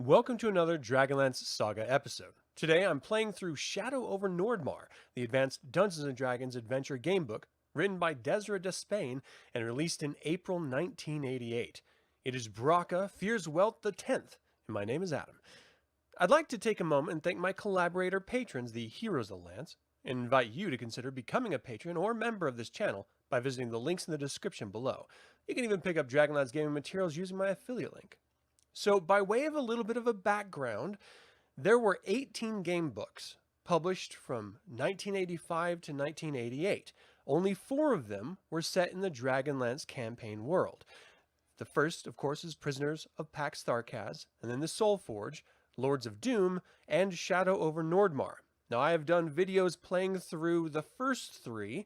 Welcome to another Dragonlance Saga episode. Today I'm playing through Shadow Over Nordmaar, the advanced Dungeons & Dragons Adventure gamebook written by Dezra Despain and released in April 1988. It is Braca Fears Wealth the 10th, and my name is Adam. I'd like to take a moment and thank my collaborator patrons, the Heroes of the Lance, and invite you to consider becoming a patron or member of this channel by visiting the links in the description below. You can even pick up Dragonlance gaming materials using my affiliate link. So, by way of a little bit of a background, there were 18 game books published from 1985 to 1988. Only 4 of them were set in the Dragonlance campaign world. The first, of course, is Prisoners of Pax Tharkaz, and then the Soul Forge, Lords of Doom, and Shadow Over Nordmaar. Now, I have done videos playing through the first 3,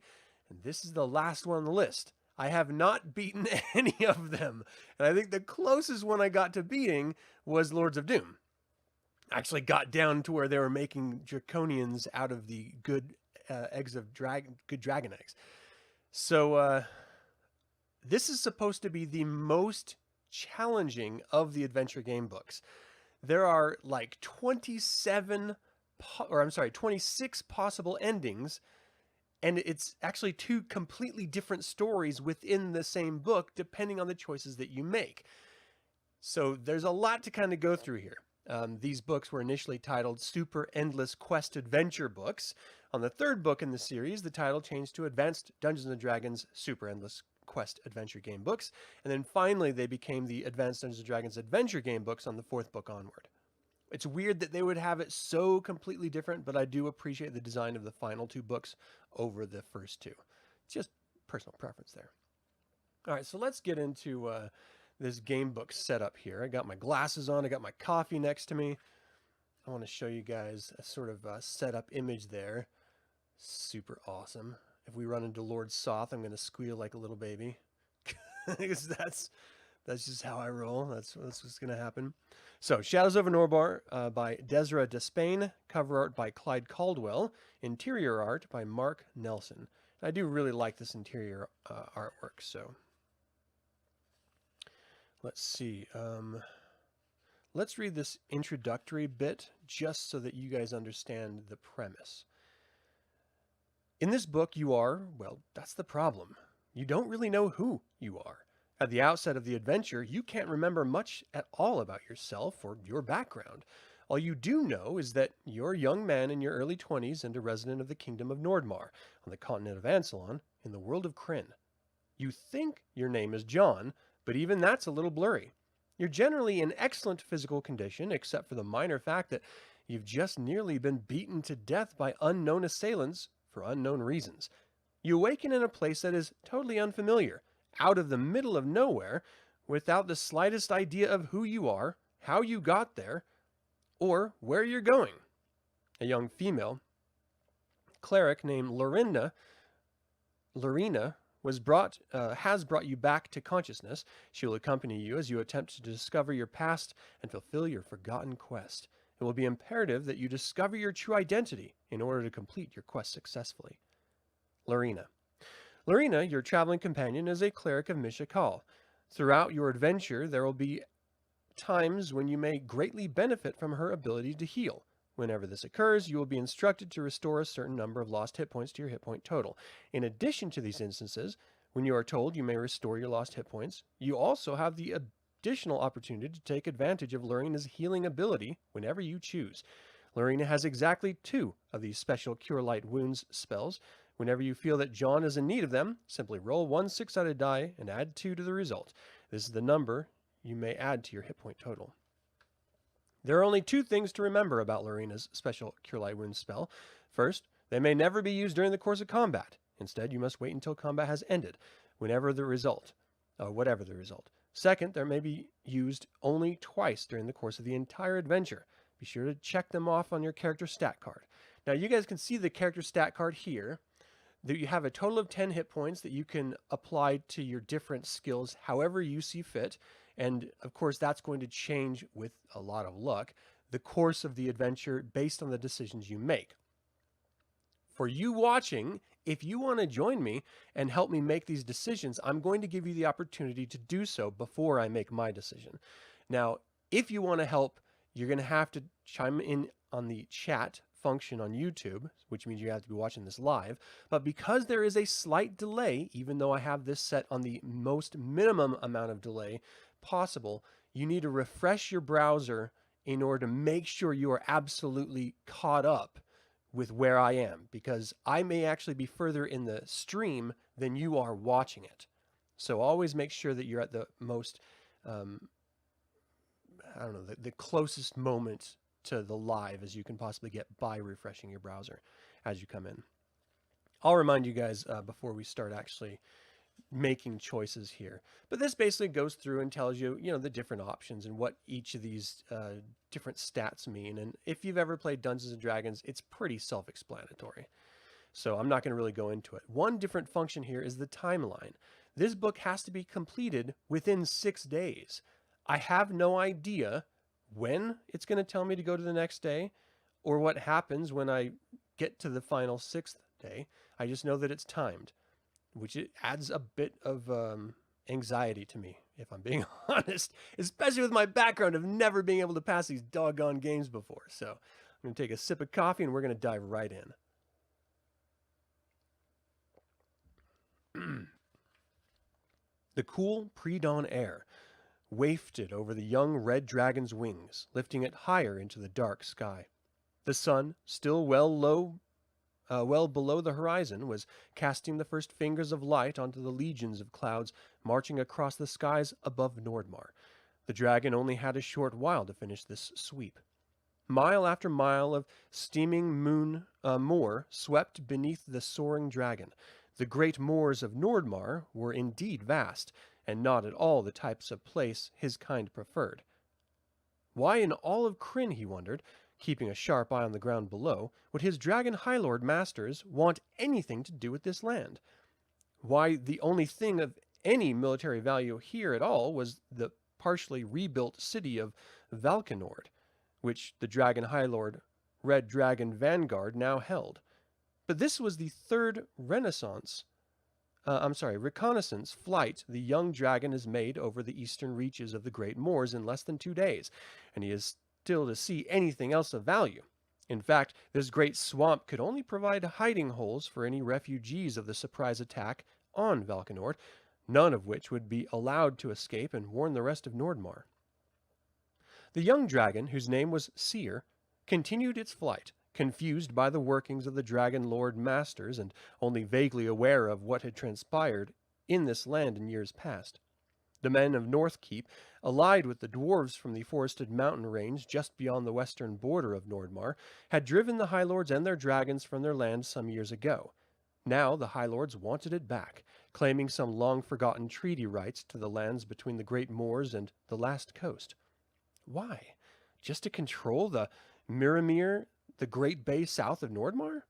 and this is the last one on the list. I have not beaten any of them, and I think the closest one I got to beating was Lords of Doom. I actually got down to where they were making draconians out of the good good dragon eggs. So this is supposed to be the most challenging of the adventure game books. There are like 26 possible endings. And it's actually 2 completely different stories within the same book, depending on the choices that you make. So there's a lot to kind of go through here. These books were initially titled Super Endless Quest Adventure books. On the 3rd book in the series, the title changed to Advanced Dungeons & Dragons Super Endless Quest Adventure game books. And then finally, they became the Advanced Dungeons & Dragons Adventure game books on the 4th book onward. It's weird that they would have it so completely different, but I do appreciate the design of the final 2 books over the first 2. It's just personal preference there. All right, so let's get into this game book setup here. I got my glasses on. I got my coffee next to me. I want to show you guys a sort of setup image there. Super awesome. If we run into Lord Soth, I'm going to squeal like a little baby. Because that's just how I roll. That's what's going to happen. So, Shadows Over Nordmaar by Dezra Despain, cover art by Clyde Caldwell, interior art by Mark Nelson. I do really like this interior artwork, so let's see. Let's read this introductory bit just so that you guys understand the premise. In this book, you are, well, that's the problem. You don't really know who you are. At the outset of the adventure, you can't remember much at all about yourself or your background. All you do know is that you're a young man in your early 20s and a resident of the Kingdom of Nordmaar, on the continent of Ansalon, in the world of Krynn. You think your name is John, but even that's a little blurry. You're generally in excellent physical condition, except for the minor fact that you've just nearly been beaten to death by unknown assailants for unknown reasons. You awaken in a place that is totally unfamiliar, out of the middle of nowhere, without the slightest idea of who you are, how you got there, or where you're going. A young female cleric named Lorena has brought you back to consciousness. She will accompany you as you attempt to discover your past and fulfill your forgotten quest. It will be imperative that you discover your true identity in order to complete your quest successfully. Lorena, your traveling companion, is a cleric of Mishakal. Throughout your adventure, there will be times when you may greatly benefit from her ability to heal. Whenever this occurs, you will be instructed to restore a certain number of lost hit points to your hit point total. In addition to these instances, when you are told you may restore your lost hit points, you also have the additional opportunity to take advantage of Lorena's healing ability whenever you choose. Lorena has exactly 2 of these special Cure Light Wounds spells. Whenever you feel that John is in need of them, simply roll 1 6-sided die and add 2 to the result. This is the number you may add to your hit point total. There are only 2 things to remember about Lorena's special Cure Light Wounds spell. First, they may never be used during the course of combat. Instead, you must wait until combat has ended, whatever the result. Second, they may be used only twice during the course of the entire adventure. Be sure to check them off on your character stat card. Now, you guys can see the character stat card here. That you have a total of 10 hit points that you can apply to your different skills however you see fit. And of course, that's going to change with a lot of luck the course of the adventure based on the decisions you make. For you watching, if you want to join me and help me make these decisions, I'm going to give you the opportunity to do so before I make my decision. Now, if you want to help you're going to have to chime in on the chat function on YouTube, which means you have to be watching this live. But because there is a slight delay, even though I have this set on the most minimum amount of delay possible, you need to refresh your browser in order to make sure you are absolutely caught up with where I am, because I may actually be further in the stream than you are watching it. So always make sure that you're at the most, I don't know, the closest moment to the live as you can possibly get by refreshing your browser as you come in. I'll remind you guys before we start actually making choices here. But this basically goes through and tells you, the different options and what each of these different stats mean. And if you've ever played Dungeons and Dragons, it's pretty self-explanatory. So I'm not going to really go into it. One different function here is the timeline. This book has to be completed within 6 days. I have no idea when it's going to tell me to go to the next day or what happens when I get to the final 6th day. I just know that it's timed, which it adds a bit of anxiety to me, if I'm being honest, especially with my background of never being able to pass these doggone games before. So I'm going to take a sip of coffee and we're going to dive right in. The cool pre-dawn air wafted over the young red dragon's wings, lifting it higher into the dark sky. The sun, still well below the horizon, was casting the first fingers of light onto the legions of clouds marching across the skies above Nordmaar. The dragon only had a short while to finish this sweep. Mile after mile of steaming moor swept beneath the soaring dragon. The great moors of Nordmaar were indeed vast, and not at all the types of place his kind preferred. Why in all of Krynn, he wondered, keeping a sharp eye on the ground below, would his dragon High Lord masters want anything to do with this land? Why, the only thing of any military value here at all was the partially rebuilt city of Valkenord, which the dragon High Lord Red Dragon Vanguard now held. But this was the third reconnaissance flight the young dragon has made over the eastern reaches of the Great Moors in less than 2 days, and he is still to see anything else of value. In fact, this great swamp could only provide hiding holes for any refugees of the surprise attack on Valkenord, none of which would be allowed to escape and warn the rest of Nordmaar. The young dragon, whose name was Seer, continued its flight, confused by the workings of the Dragon Lord Masters and only vaguely aware of what had transpired in this land in years past. The men of Northkeep, allied with the dwarves from the forested mountain range just beyond the western border of Nordmaar, had driven the High Lords and their dragons from their land some years ago. Now the High Lords wanted it back, claiming some long-forgotten treaty rights to the lands between the Great Moors and the Last Coast. Why? Just to control the Miramir, the Great Bay south of Nordmaar?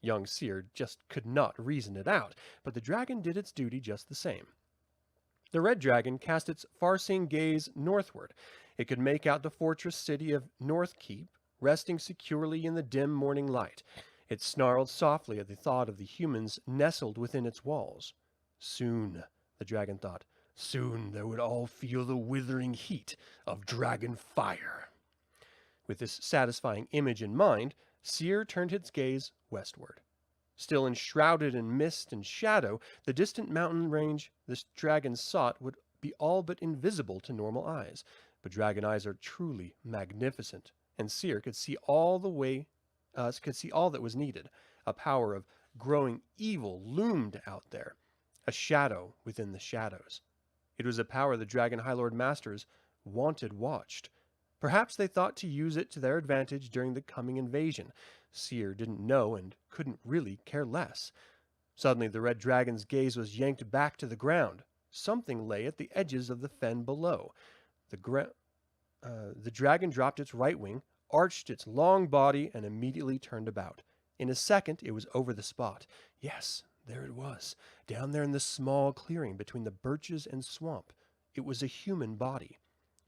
Young Seer just could not reason it out, but the dragon did its duty just the same. The red dragon cast its far-seeing gaze northward. It could make out the fortress city of Northkeep, resting securely in the dim morning light. It snarled softly at the thought of the humans nestled within its walls. Soon, the dragon thought, soon they would all feel the withering heat of dragon fire. With this satisfying image in mind, Seer turned its gaze westward. Still enshrouded in mist and shadow, the distant mountain range this dragon sought would be all but invisible to normal eyes. But dragon eyes are truly magnificent, and Seer could see all that was needed. A power of growing evil loomed out there, a shadow within the shadows. It was a power the Dragon High Lord Masters wanted watched. Perhaps they thought to use it to their advantage during the coming invasion. Seer didn't know and couldn't really care less. Suddenly the red dragon's gaze was yanked back to the ground. Something lay at the edges of the fen below. The dragon dropped its right wing, arched its long body, and immediately turned about. In a second it was over the spot. Yes, there it was, down there in the small clearing between the birches and swamp. It was a human body.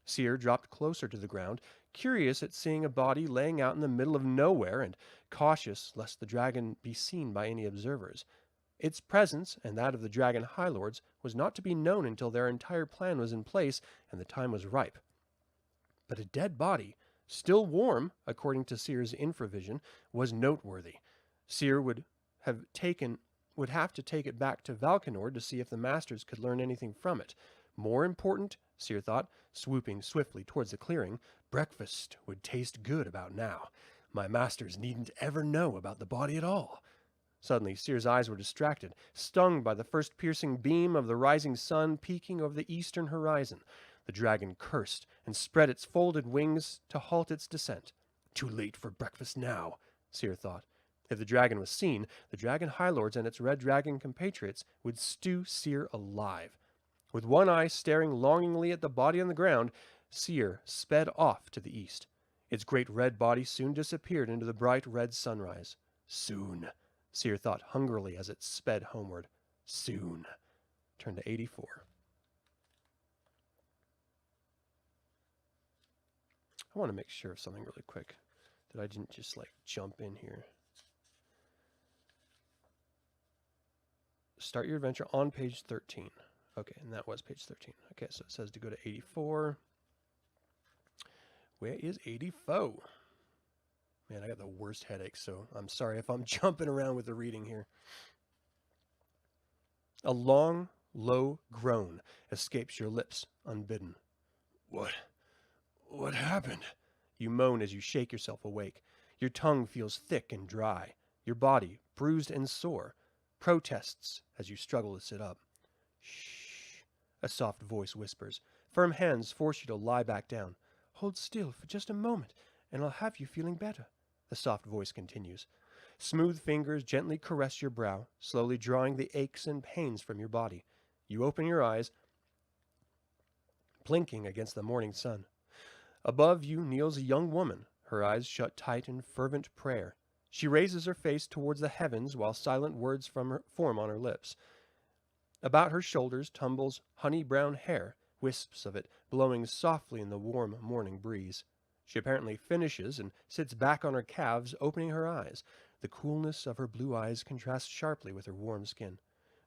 Seer dropped closer to the ground, curious at seeing a body laying out in the middle of nowhere and cautious lest the dragon be seen by any observers. Its presence and that of the dragon High Lords was not to be known until their entire plan was in place and the time was ripe. But a dead body, Still warm, according to Seer's infravision, was noteworthy. Seer would have to take it back to Valkenor to see if the masters could learn anything from it. More important, Seer thought, swooping swiftly towards the clearing, breakfast would taste good about now. My masters needn't ever know about the body at all. Suddenly, Seer's eyes were distracted, stung by the first piercing beam of the rising sun peeking over the eastern horizon. The dragon cursed and spread its folded wings to halt its descent. Too late for breakfast now, Seer thought. If the dragon was seen, the dragon high lords and its red dragon compatriots would stew Seer alive. With one eye staring longingly at the body on the ground, Seer sped off to the east. Its great red body soon disappeared into the bright red sunrise. Soon, Seer thought hungrily as it sped homeward. Soon. Turn to 84. I want to make sure of something really quick, that I didn't just jump in here. Start your adventure on page 13. Okay, and that was page 13. Okay, so it says to go to 84. Where is 84? Man, I got the worst headache, so I'm sorry if I'm jumping around with the reading here. A long, low groan escapes your lips unbidden. What happened? You moan as you shake yourself awake. Your tongue feels thick and dry. Your body bruised and sore. Protests as you struggle to sit up. Shh, a soft voice whispers. Firm hands force you to lie back down. Hold still for just a moment, and I'll have you feeling better, the soft voice continues. Smooth fingers gently caress your brow, slowly drawing the aches and pains from your body. You open your eyes, blinking against the morning sun. Above you kneels a young woman, her eyes shut tight in fervent prayer. She raises her face towards the heavens while silent words form on her lips. About her shoulders tumbles honey-brown hair, wisps of it blowing softly in the warm morning breeze. She apparently finishes and sits back on her calves, opening her eyes. The coolness of her blue eyes contrasts sharply with her warm skin.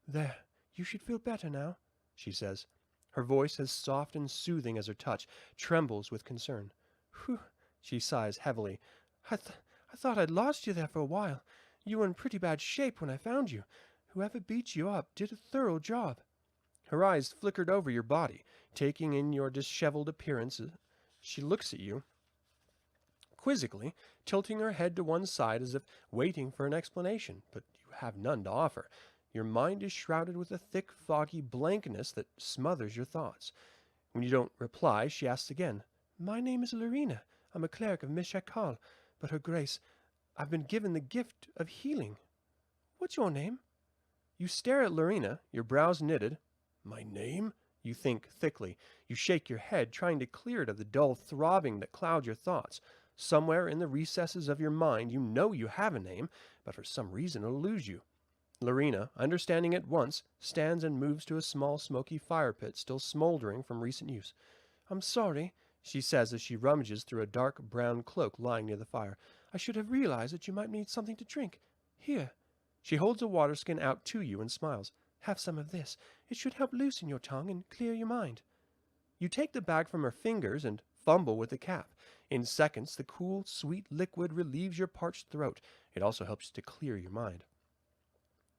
There, you should feel better now, she says. Her voice, as soft and soothing as her touch, trembles with concern. Whew, she sighs heavily. I thought I'd lost you there for a while. You were in pretty bad shape when I found you. Whoever beat you up did a thorough job. Her eyes flickered over your body, taking in your disheveled appearance. She looks at you quizzically, tilting her head to one side as if waiting for an explanation, but you have none to offer. Your mind is shrouded with a thick, foggy blankness that smothers your thoughts. When you don't reply, she asks again. My name is Lorena. I'm a cleric of Mishakal, but Her Grace, I've been given the gift of healing. What's your name? You stare at Lorena, your brows knitted. My name? You think thickly. You shake your head, trying to clear it of the dull throbbing that clouds your thoughts. Somewhere in the recesses of your mind you know you have a name, but for some reason it eludes you. Lorena, understanding at once, stands and moves to a small smoky fire pit still smoldering from recent use. I'm sorry, she says as she rummages through a dark brown cloak lying near the fire. I should have realized that you might need something to drink. Here. She holds a water skin out to you and smiles. Have some of this. It should help loosen your tongue and clear your mind. You take the bag from her fingers and fumble with the cap. In seconds, the cool, sweet liquid relieves your parched throat. It also helps to clear your mind.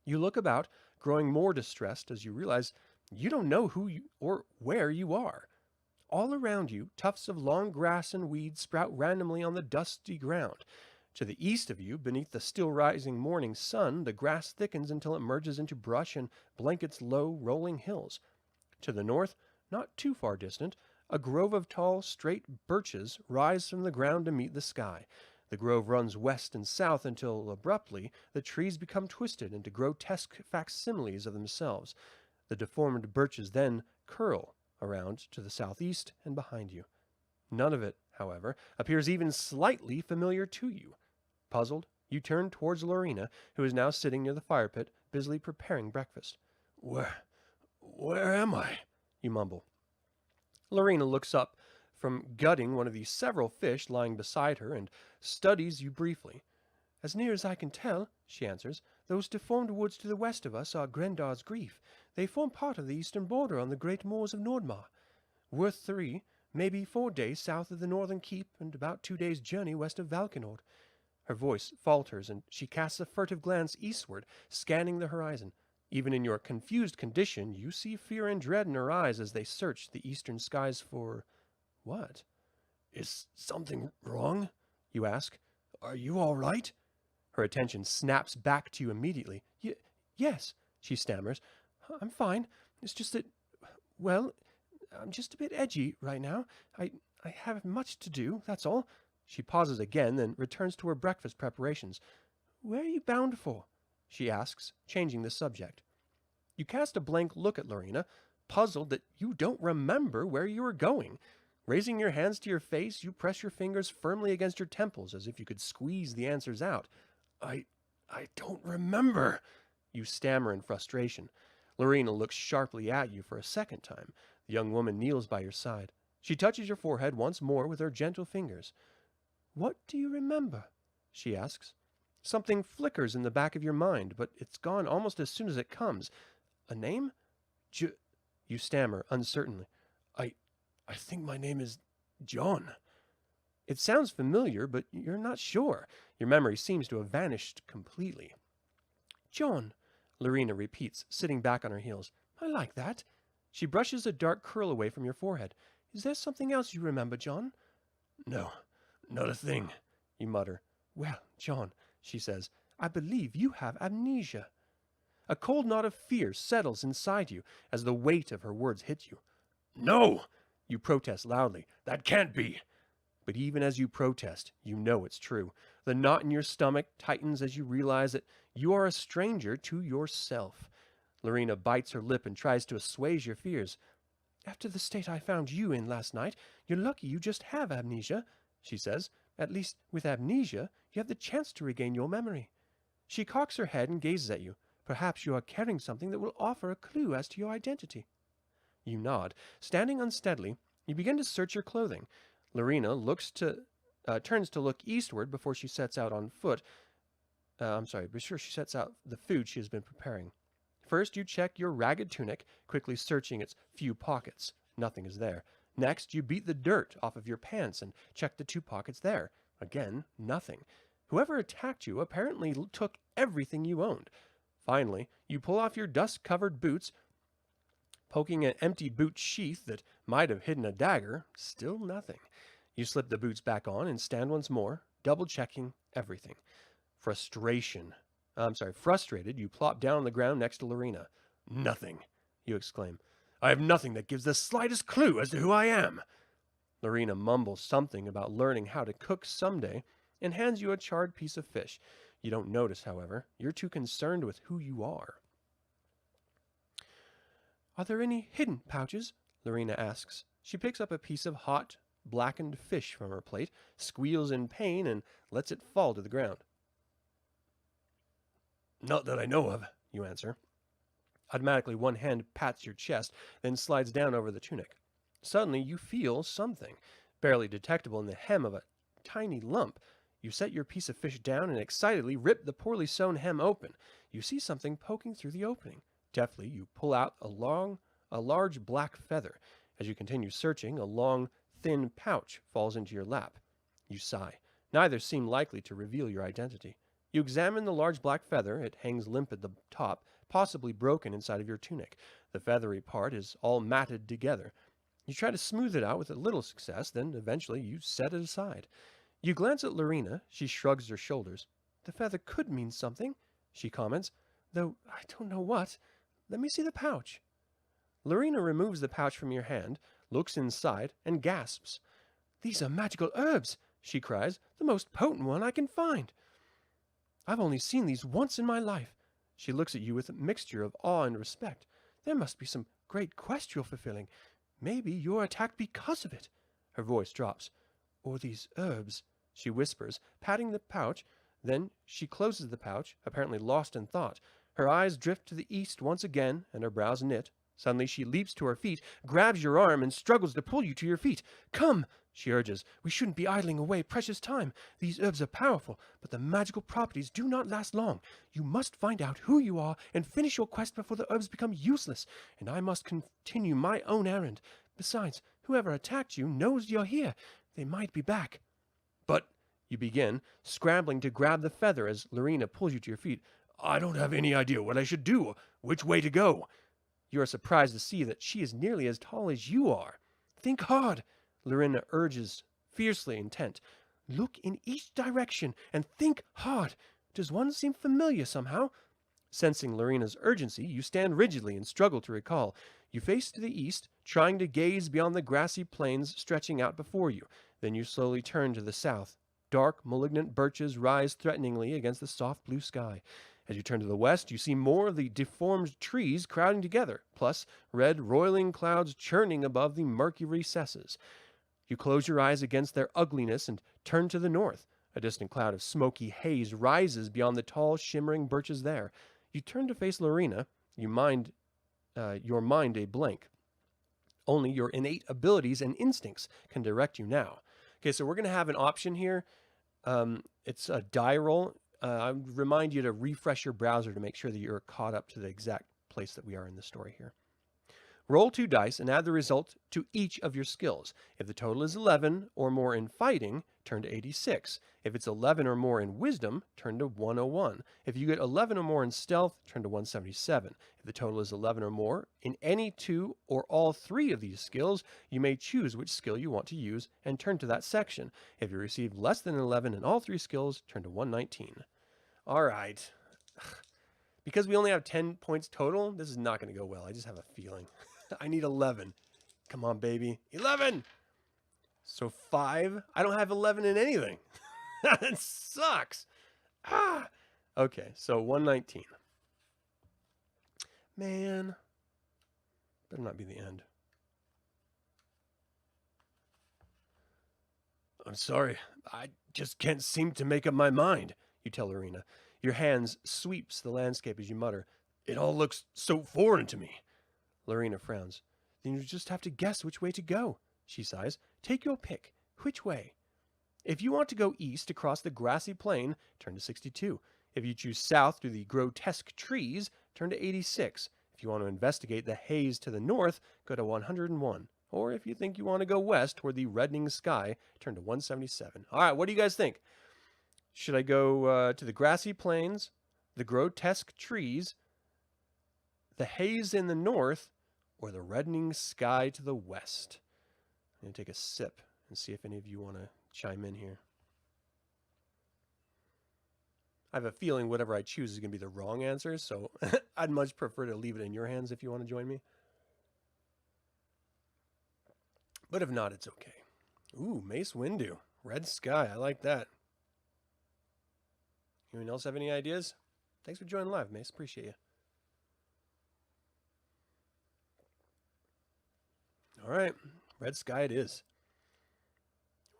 You look about, growing more distressed as you realize you don't know who or where you are. All around you, tufts of long grass and weeds sprout randomly on the dusty ground. To the east of you, beneath the still rising morning sun, the grass thickens until it merges into brush and blankets low, rolling hills. To the north, not too far distant, a grove of tall, straight birches rise from the ground to meet the sky. The grove runs west and south until, abruptly, the trees become twisted into grotesque facsimiles of themselves. The deformed birches then curl around to the southeast and behind you. None of it, however, appears even slightly familiar to you. Puzzled, you turn towards Lorena, who is now sitting near the fire pit, busily preparing breakfast. Where am I? You mumble. Lorena looks up from gutting one of the several fish lying beside her and studies you briefly. As near as I can tell, she answers, those deformed woods to the west of us are Grendar's Grief. They form part of the eastern border on the great moors of Nordmaar. Worth 3, maybe 4 days south of the northern keep and about 2 days' journey west of Valkenord. Her voice falters, and she casts a furtive glance eastward, scanning the horizon. Even in your confused condition, you see fear and dread in her eyes as they search the eastern skies for... what? Is something wrong? You ask. Are you all right? Her attention snaps back to you immediately. Yes, she stammers. I'm fine. It's just that, well, I'm just a bit edgy right now. I have much to do, that's all. She pauses again, then returns to her breakfast preparations. Where are you bound for? She asks, changing the subject. You cast a blank look at Lorena, puzzled that you don't remember where you are going. Raising your hands to your face, you press your fingers firmly against your temples as if you could squeeze the answers out. I don't remember, you stammer in frustration. Lorena looks sharply at you for a second time. The young woman kneels by your side. She touches your forehead once more with her gentle fingers. What do you remember? She asks. Something flickers in the back of your mind, but it's gone almost as soon as it comes. A name? You stammer uncertainly. I think my name is John. It sounds familiar, but you're not sure. Your memory seems to have vanished completely. John, Lorena repeats, sitting back on her heels. I like that. She brushes a dark curl away from your forehead. Is there something else you remember, John? No, not a thing, you mutter. Well, John, she says, I believe you have amnesia. A cold knot of fear settles inside you as the weight of her words hit you. No! You protest loudly. That can't be. But even as you protest, you know it's true. The knot in your stomach tightens as you realize that you are a stranger to yourself. Lorena bites her lip and tries to assuage your fears. After the state I found you in last night, you're lucky you just have amnesia, she says. At least, with amnesia, you have the chance to regain your memory. She cocks her head and gazes at you. Perhaps you are carrying something that will offer a clue as to your identity. You nod. Standing unsteadily, you begin to search your clothing. Lorena turns to look eastward before she sets out on foot. She sets out the food she has been preparing. First, you check your ragged tunic, quickly searching its few pockets. Nothing is there. Next, you beat the dirt off of your pants and check the 2 pockets there. Again, nothing. Whoever attacked you apparently took everything you owned. Finally, you pull off your dust-covered boots, poking an empty boot sheath that might have hidden a dagger. Still nothing. You slip the boots back on and stand once more, double-checking everything. Frustrated, you plop down on the ground next to Lorena. Nothing, you exclaim. I have nothing that gives the slightest clue as to who I am. Lorena mumbles something about learning how to cook someday and hands you a charred piece of fish. You don't notice, however. You're too concerned with who you are. Are there any hidden pouches? Lorena asks. She picks up a piece of hot, blackened fish from her plate, squeals in pain, and lets it fall to the ground. Not that I know of, you answer. Automatically, one hand pats your chest, then slides down over the tunic. Suddenly, you feel something, barely detectable in the hem of a tiny lump. You set your piece of fish down and excitedly rip the poorly sewn hem open. You see something poking through the opening. Deftly, you pull out a large black feather. As you continue searching, a long, thin pouch falls into your lap. You sigh. Neither seem likely to reveal your identity. You examine the large black feather. It hangs limp at the top, possibly broken inside of your tunic. The feathery part is all matted together. You try to smooth it out with a little success, then eventually you set it aside. You glance at Lorena. She shrugs her shoulders. The feather could mean something, she comments, though I don't know what. Let me see the pouch. Lorena removes the pouch from your hand, looks inside, and gasps. These are magical herbs, she cries, the most potent one I can find. I've only seen these once in my life. She looks at you with a mixture of awe and respect. There must be some great quest you're fulfilling. Maybe you're attacked because of it. Her voice drops. Or these herbs, she whispers, patting the pouch. Then she closes the pouch, apparently lost in thought. Her eyes drift to the east once again, and her brows knit. Suddenly she leaps to her feet, grabs your arm, and struggles to pull you to your feet. Come, she urges. We shouldn't be idling away precious time. These herbs are powerful, but the magical properties do not last long. You must find out who you are and finish your quest before the herbs become useless, and I must continue my own errand. Besides, Whoever attacked you knows you're here. They might be back. But, you begin, scrambling to grab the feather as Lorena pulls you to your feet. I don't have any idea what I should do, which way to go. You are surprised to see that she is nearly as tall as you are. Think hard, Lorena urges, fiercely intent. Look in each direction and think hard. Does one seem familiar somehow? Sensing Lorena's urgency, you stand rigidly and struggle to recall. You face to the east, trying to gaze beyond the grassy plains stretching out before you. Then you slowly turn to the south. Dark, malignant birches rise threateningly against the soft blue sky. As you turn to the west, you see more of the deformed trees crowding together, plus red, roiling clouds churning above the murky recesses. You close your eyes against their ugliness and turn to the north. A distant cloud of smoky haze rises beyond the tall, shimmering birches there. You turn to face Lorena, your mind a blank. Only your innate abilities and instincts can direct you now. Okay, so we're going to have an option here. It's a die roll. I would remind you to refresh your browser to make sure that you're caught up to the exact place that we are in the story here. Roll 2 dice and add the result to each of your skills. If the total is 11 or more in fighting, turn to 86. If it's 11 or more in wisdom, turn to 101. If you get 11 or more in stealth, turn to 177. If the total is 11 or more in any 2 or all 3 of these skills, you may choose which skill you want to use and turn to that section. If you receive less than 11 in all 3 skills, turn to 119. All right. Because we only have 10 points total, this is not going to go well. I just have a feeling. I need 11. Come on, baby. 11! So 5. I don't have 11 in anything. That sucks. Ah. Okay, so 119. Man. Better not be the end. I'm sorry. I just can't seem to make up my mind, you tell Lorena. Your hands sweeps the landscape as you mutter. It all looks so foreign to me. Lorena frowns. Then you just have to guess which way to go, she sighs. Take your pick. Which way? If you want to go east across the grassy plain, turn to 62. If you choose south through the grotesque trees, turn to 86. If you want to investigate the haze to the north, go to 101. Or if you think you want to go west toward the reddening sky, turn to 177. All right, what do you guys think? Should I go to the grassy plains, the grotesque trees, the haze in the north, or the reddening sky to the west? I'm going to take a sip and see if any of you want to chime in here. I have a feeling whatever I choose is going to be the wrong answer, so I'd much prefer to leave it in your hands if you want to join me. But if not, it's okay. Ooh, Mace Windu. Red sky. I like that. Anyone else have any ideas? Thanks for joining live, Mace. Appreciate you. All right. Red sky it is.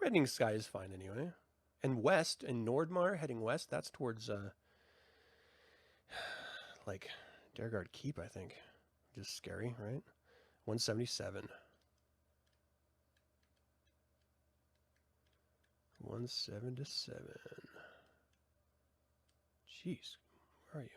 Reddening sky is fine anyway. And west, in Nordmaar, heading west, that's towards, like, Dergard Keep, I think. Just scary, right? 177. 177. Jeez, where are you?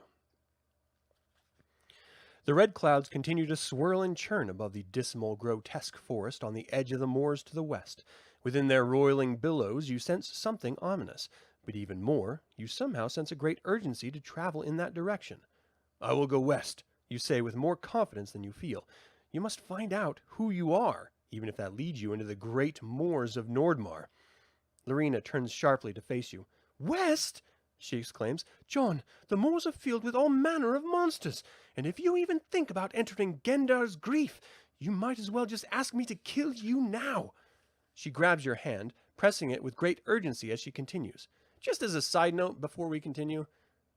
The red clouds continue to swirl and churn above the dismal, grotesque forest on the edge of the moors to the west. Within their roiling billows, you sense something ominous, but even more, you somehow sense a great urgency to travel in that direction. I will go west, you say with more confidence than you feel. You must find out who you are, even if that leads you into the great moors of Nordmaar. Lorena turns sharply to face you. West? She exclaims. John, the moors are filled with all manner of monsters, and if you even think about entering Gendar's grief, you might as well just ask me to kill you now. She grabs your hand, pressing it with great urgency as she continues. Just as a side note before we continue,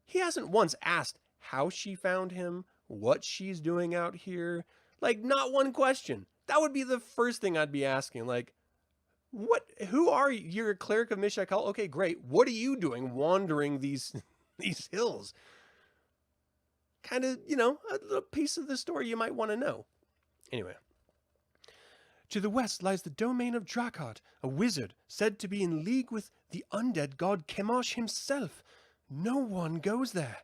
he hasn't once asked how she found him, what she's doing out here. Like, not one question. That would be the first thing I'd be asking. Like, who are you? You're a cleric of Mishakal? Okay, great. What are you doing wandering these hills? Kind of, a little piece of the story you might want to know. Anyway. To the west lies the domain of Drakart, a wizard said to be in league with the undead god Chemosh himself. No one goes there.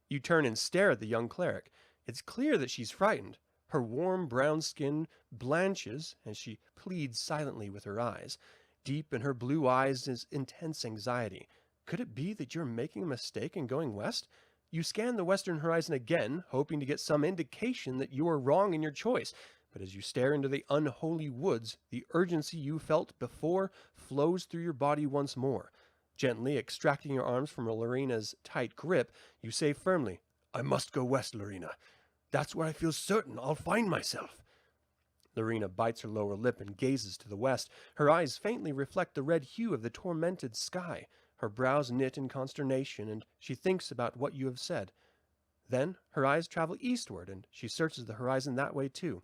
You turn and stare at the young cleric. It's clear that she's frightened, Her warm brown skin blanches as she pleads silently with her eyes. Deep in her blue eyes is intense anxiety. Could it be that you're making a mistake in going west? You scan the western horizon again, hoping to get some indication that you are wrong in your choice. But as you stare into the unholy woods, the urgency you felt before flows through your body once more. Gently extracting your arms from Lorena's tight grip, you say firmly, "I must go west, Lorena. That's where I feel certain I'll find myself." Lorena bites her lower lip and gazes to the west. Her eyes faintly reflect the red hue of the tormented sky. Her brows knit in consternation, and she thinks about what you have said. Then her eyes travel eastward, and she searches the horizon that way too.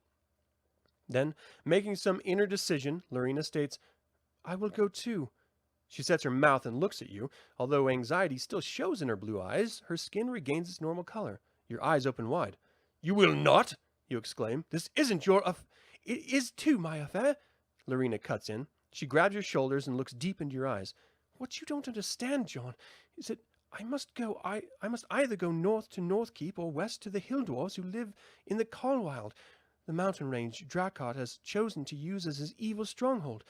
Then, making some inner decision, Lorena states, "I will go too." She sets her mouth and looks at you. Although anxiety still shows in her blue eyes, her skin regains its normal color. Your eyes open wide. "You will not!" you exclaim. "This isn't your "It is too my affair," Lorena cuts in. She grabs your shoulders and looks deep into your eyes. "What you don't understand, John, is that I must either go north to Northkeep or west to the hill dwarves who live in the Colwild, the mountain range Drakkar has chosen to use as his evil stronghold.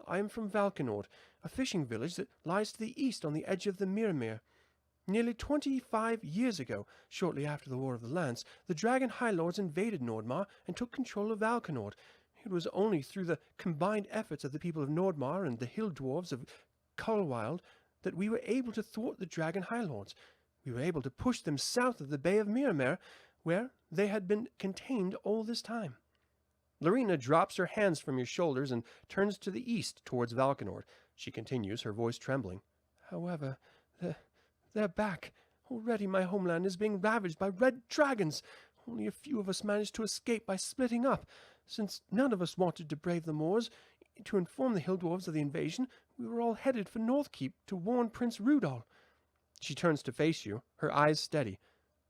I am from Valkenord, a fishing village that lies to the east on the edge of the Mirror. Nearly 25 years ago, shortly after the War of the Lance, the Dragon High Lords invaded Nordmaar and took control of Valkenord. It was only through the combined efforts of the people of Nordmaar and the hill dwarves of Colwild that we were able to thwart the Dragon High Lords. We were able to push them south of the Bay of Mirror, where they had been contained all this time." Lorena drops her hands from your shoulders and turns to the east towards Valkenord. She continues, her voice trembling. "However, they're back. Already my homeland is being ravaged by red dragons. Only a few of us managed to escape by splitting up. Since none of us wanted to brave the moors to inform the hill dwarves of the invasion, we were all headed for Northkeep to warn Prince Rudolf." She turns to face you, her eyes steady.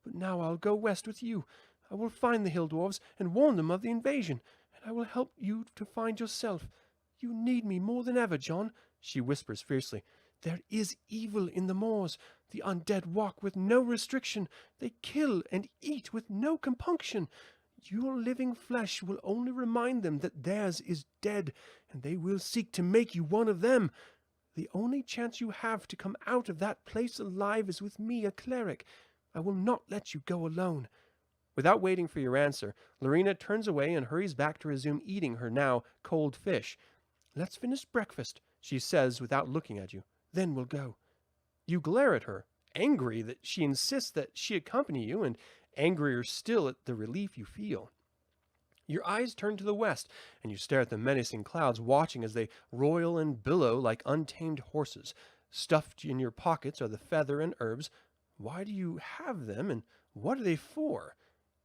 "But now I'll go west with you. I will find the hill dwarves and warn them of the invasion, and I will help you to find yourself. You need me more than ever, John," she whispers fiercely. "There is evil in the moors. The undead walk with no restriction. They kill and eat with no compunction. Your living flesh will only remind them that theirs is dead, and they will seek to make you one of them. The only chance you have to come out of that place alive is with me, a cleric. I will not let you go alone." Without waiting for your answer, Lorena turns away and hurries back to resume eating her now cold fish. "Let's finish breakfast," she says without looking at you. "Then we'll go." You glare at her, angry that she insists that she accompany you, and angrier still at the relief you feel. Your eyes turn to the west, and you stare at the menacing clouds, watching as they roil and billow like untamed horses. Stuffed in your pockets are the feather and herbs. Why do you have them, and what are they for?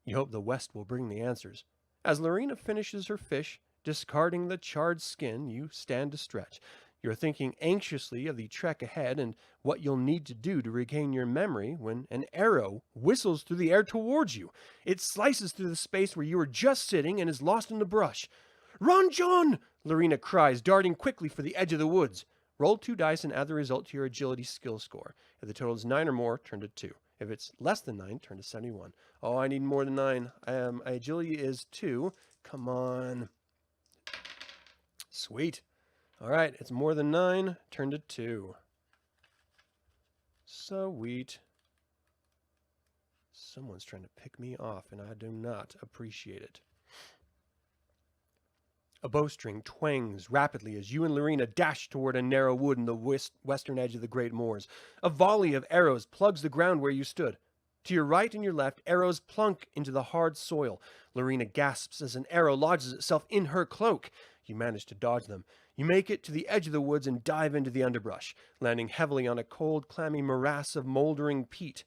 You hope the west will bring the answers. As Lorena finishes her fish, discarding the charred skin, you stand to stretch. You're thinking anxiously of the trek ahead and what you'll need to do to regain your memory when an arrow whistles through the air towards you. It slices through the space where you were just sitting and is lost in the brush. "Run, John!" Lorena cries, darting quickly for the edge of the woods. Roll 2 dice and add the result to your agility skill score. If the total is 9 or more, turn to 2. If it's less than 9, turn to 71. Oh, I need more than 9. My agility is 2. Come on. Sweet. All right, it's more than 9. Turn to 2. Sweet. Someone's trying to pick me off, and I do not appreciate it. A bowstring twangs rapidly as you and Lorena dash toward a narrow wood in the western edge of the great moors. A volley of arrows plugs the ground where you stood. To your right and your left, arrows plunk into the hard soil. Lorena gasps as an arrow lodges itself in her cloak. You manage to dodge them. You make it to the edge of the woods and dive into the underbrush, landing heavily on a cold, clammy morass of moldering peat.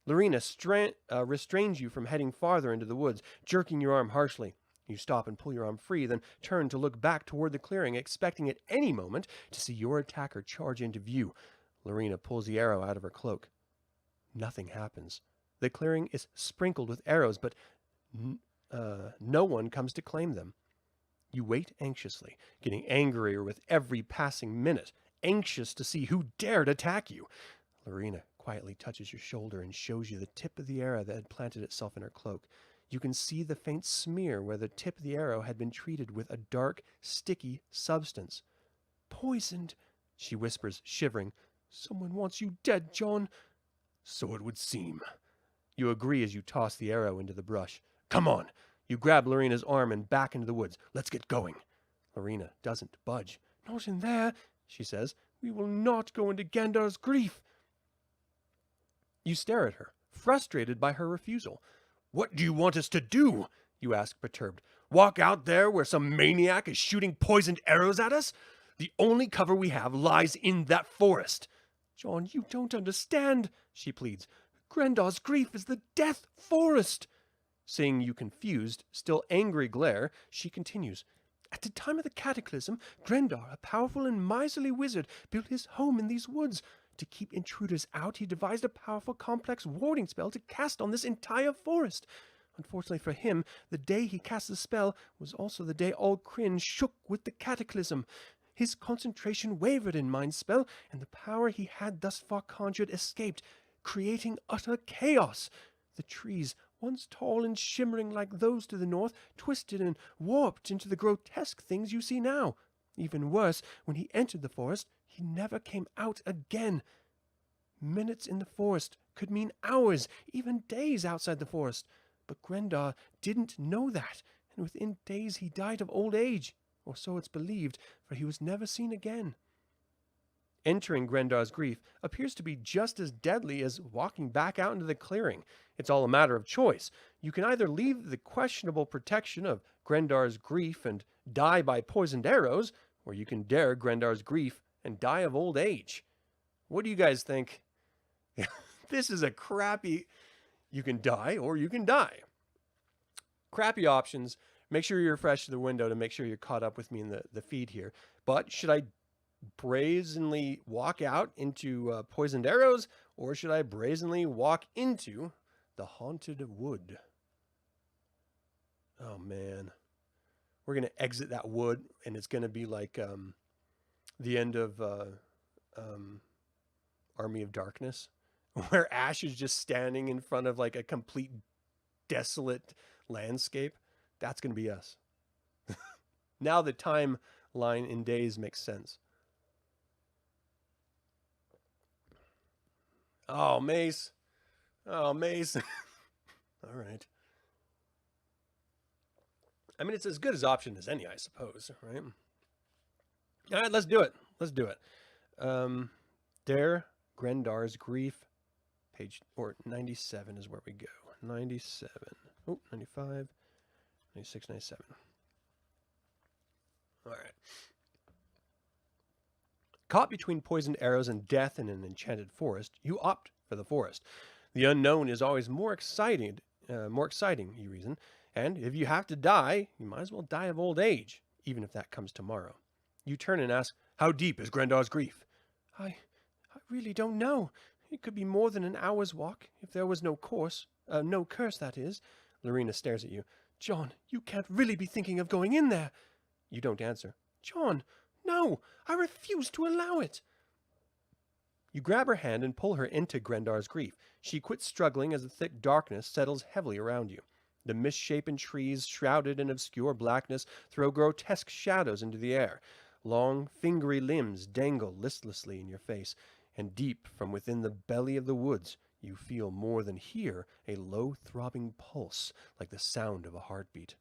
Lorena restrains you from heading farther into the woods, jerking your arm harshly. You stop and pull your arm free, then turn to look back toward the clearing, expecting at any moment to see your attacker charge into view. Lorena pulls the arrow out of her cloak. Nothing happens. The clearing is sprinkled with arrows, but no one comes to claim them. You wait anxiously, getting angrier with every passing minute, anxious to see who dared attack you. Lorena quietly touches your shoulder and shows you the tip of the arrow that had planted itself in her cloak. You can see the faint smear where the tip of the arrow had been treated with a dark, sticky substance. "Poisoned," she whispers, shivering. "Someone wants you dead, John." "So it would seem." You agree as you toss the arrow into the brush. "Come on." You grab Lorena's arm and back into the woods. "Let's get going." Lorena doesn't budge. "Not in there," she says. "We will not go into Gandar's grief." You stare at her, frustrated by her refusal. "What do you want us to do?" you ask, perturbed. "Walk out there where some maniac is shooting poisoned arrows at us? The only cover we have lies in that forest." "John, you don't understand," she pleads. "Grendar's grief is the death forest." Seeing you confused, still angry glare, she continues. "At the time of the cataclysm, Grendar, a powerful and miserly wizard, built his home in these woods. To keep intruders out, he devised a powerful, complex warding spell to cast on this entire forest. Unfortunately for him, the day he cast the spell was also the day all Krynn shook with the cataclysm. His concentration wavered in Mind Spell, and the power he had thus far conjured escaped, creating utter chaos. The trees, once tall and shimmering like those to the north, twisted and warped into the grotesque things you see now. Even worse, when he entered the forest, he never came out again. Minutes in the forest could mean hours, even days outside the forest. But Grendar didn't know that, and within days he died of old age, or so it's believed, for he was never seen again." Entering Grendar's grief appears to be just as deadly as walking back out into the clearing. It's all a matter of choice. You can either leave the questionable protection of Grendar's grief and die by poisoned arrows, or you can dare Grendar's grief and die of old age. What do you guys think? This is a crappy... You can die or you can die. Crappy options. Make sure you refresh the window to make sure you're caught up with me in the feed here. But should I brazenly walk out into poisoned arrows, or should I brazenly walk into the haunted wood? Oh, man. We're going to exit that wood, and it's going to be like the end of Army of Darkness, where Ash is just standing in front of like a complete desolate landscape. That's going to be us. Now the timeline in days makes sense. Oh, Mace. Oh, Mace. All right. I mean, it's as good as option as any, I suppose, right? All right, let's do it. Let's do it. Dare Grendar's grief. Page, or 97 is where we go. 97. Oh, 95. 96, 97. All right. Caught between poisoned arrows and death in an enchanted forest, you opt for the forest. The unknown is always more exciting, you reason, and if you have to die, you might as well die of old age, even if that comes tomorrow. You turn and ask, "How deep is Grendar's grief?" I really don't know. It could be more than an hour's walk, if there was no curse, that is. Lorena stares at you. "John, you can't really be thinking of going in there." You don't answer. "John, no, I refuse to allow it." You grab her hand and pull her into Grendar's grief. She quits struggling as the thick darkness settles heavily around you. The misshapen trees, shrouded in obscure blackness, throw grotesque shadows into the air. Long, fingery limbs dangle listlessly in your face, and deep from within the belly of the woods, you feel more than hear a low throbbing pulse, like the sound of a heartbeat.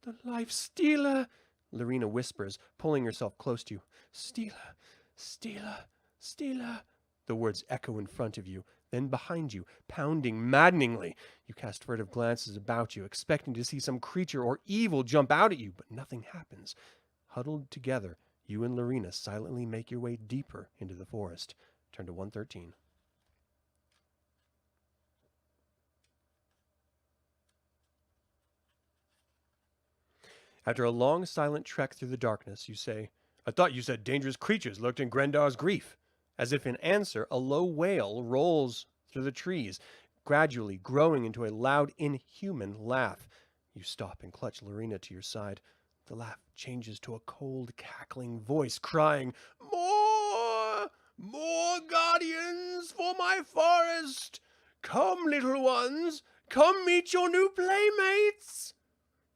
"The life stealer," Lorena whispers, pulling herself close to you. "Stealer, stealer, stealer." The words echo in front of you, then behind you, pounding maddeningly. You cast furtive glances about you, expecting to see some creature or evil jump out at you, but nothing happens. Huddled together, you and Lorena silently make your way deeper into the forest. Turn to 113. After a long, silent trek through the darkness, you say, "I thought you said dangerous creatures lurked in Grendar's grief." As if in answer, a low wail rolls through the trees, gradually growing into a loud, inhuman laugh. You stop and clutch Lorena to your side. The laugh changes to a cold, cackling voice crying, "More! More guardians for my forest! Come, little ones, Come meet your new playmates!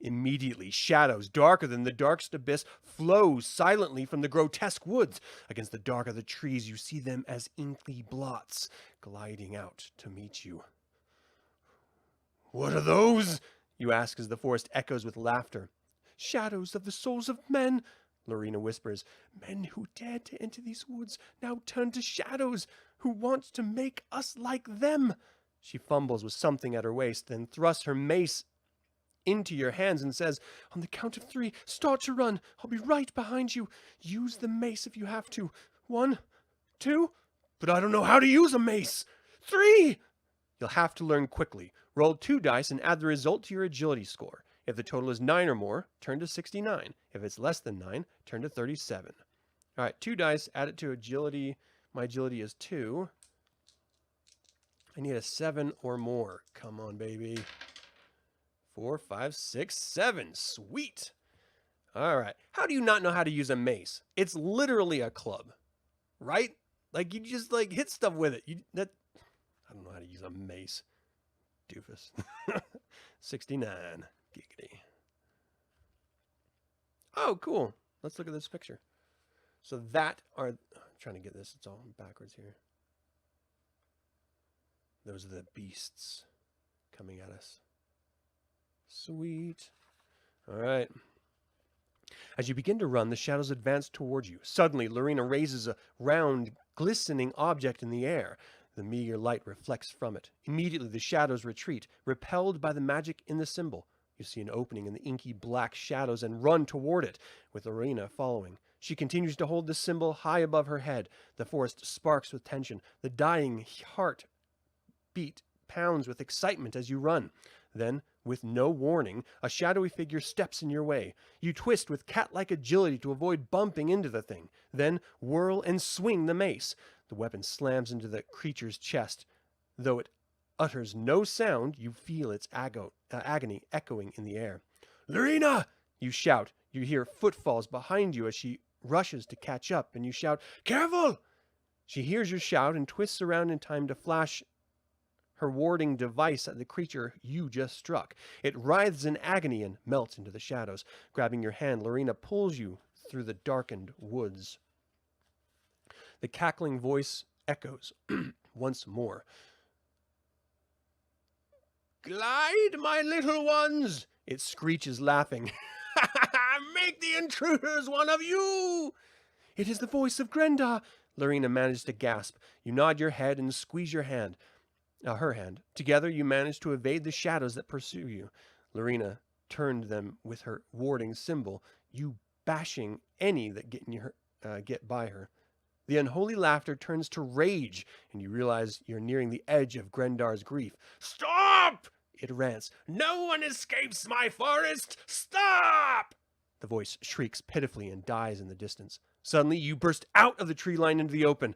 Immediately, shadows darker than the darkest abyss flow silently from the grotesque woods. Against the dark of the trees, you see them as inky blots gliding out to meet you. What are those? You ask as the forest echoes with laughter. Shadows of the souls of men, Lorena whispers. Men who dared to enter these woods now turn to shadows who want to make us like them. She fumbles with something at her waist, then thrusts her mace into your hands and says, on the count of 3, start to run. I'll be right behind you. Use the mace if you have to. 1, 2. But I don't know how to use a mace. 3. You'll have to learn quickly. Roll 2 dice and add the result to your agility score. If the total is 9 or more, turn to 69. If it's less than 9, turn to 37. All right, 2 dice, add it to agility. My agility is 2. I need a 7 or more. Come on, baby. 4, 5, 6, 7. Sweet. All right. How do you not know how to use a mace? It's literally a club, right? Like, you just, like, hit stuff with it. I don't know how to use a mace. Doofus. 69. Giggity. Oh, cool. Let's look at this picture. So I'm trying to get this. It's all backwards here. Those are the beasts coming at us. Sweet. All right. As you begin to run, the shadows advance towards you. Suddenly, Lorena raises a round, glistening object in the air. The meager light reflects from it. Immediately, the shadows retreat, repelled by the magic in the symbol. You see an opening in the inky black shadows and run toward it, with Lorena following. She continues to hold the symbol high above her head. The forest sparks with tension. The dying heart beat pounds with excitement as you run. Then, with no warning, a shadowy figure steps in your way. You twist with cat-like agility to avoid bumping into the thing. Then, whirl and swing the mace. The weapon slams into the creature's chest. Though it utters no sound, you feel its agony echoing in the air. Lorena! You shout. You hear footfalls behind you as she rushes to catch up, and you shout, Careful! She hears your shout and twists around in time to flash her warding device at the creature you just struck. It writhes in agony and melts into the shadows. Grabbing your hand, Lorena pulls you through the darkened woods. The cackling voice echoes once more. Glide, my little ones! It screeches, laughing. Make the intruders one of you! It is the voice of Grendar! Lorena managed to gasp. You nod your head and squeeze your hand. Her hand. Together you manage to evade the shadows that pursue you. Lorena turned them with her warding symbol, you bashing any that get by her. The unholy laughter turns to rage, and you realize you're nearing the edge of Grendar's grief. Stop! It rants. No one escapes my forest! Stop! The voice shrieks pitifully and dies in the distance. Suddenly, you burst out of the tree line into the open.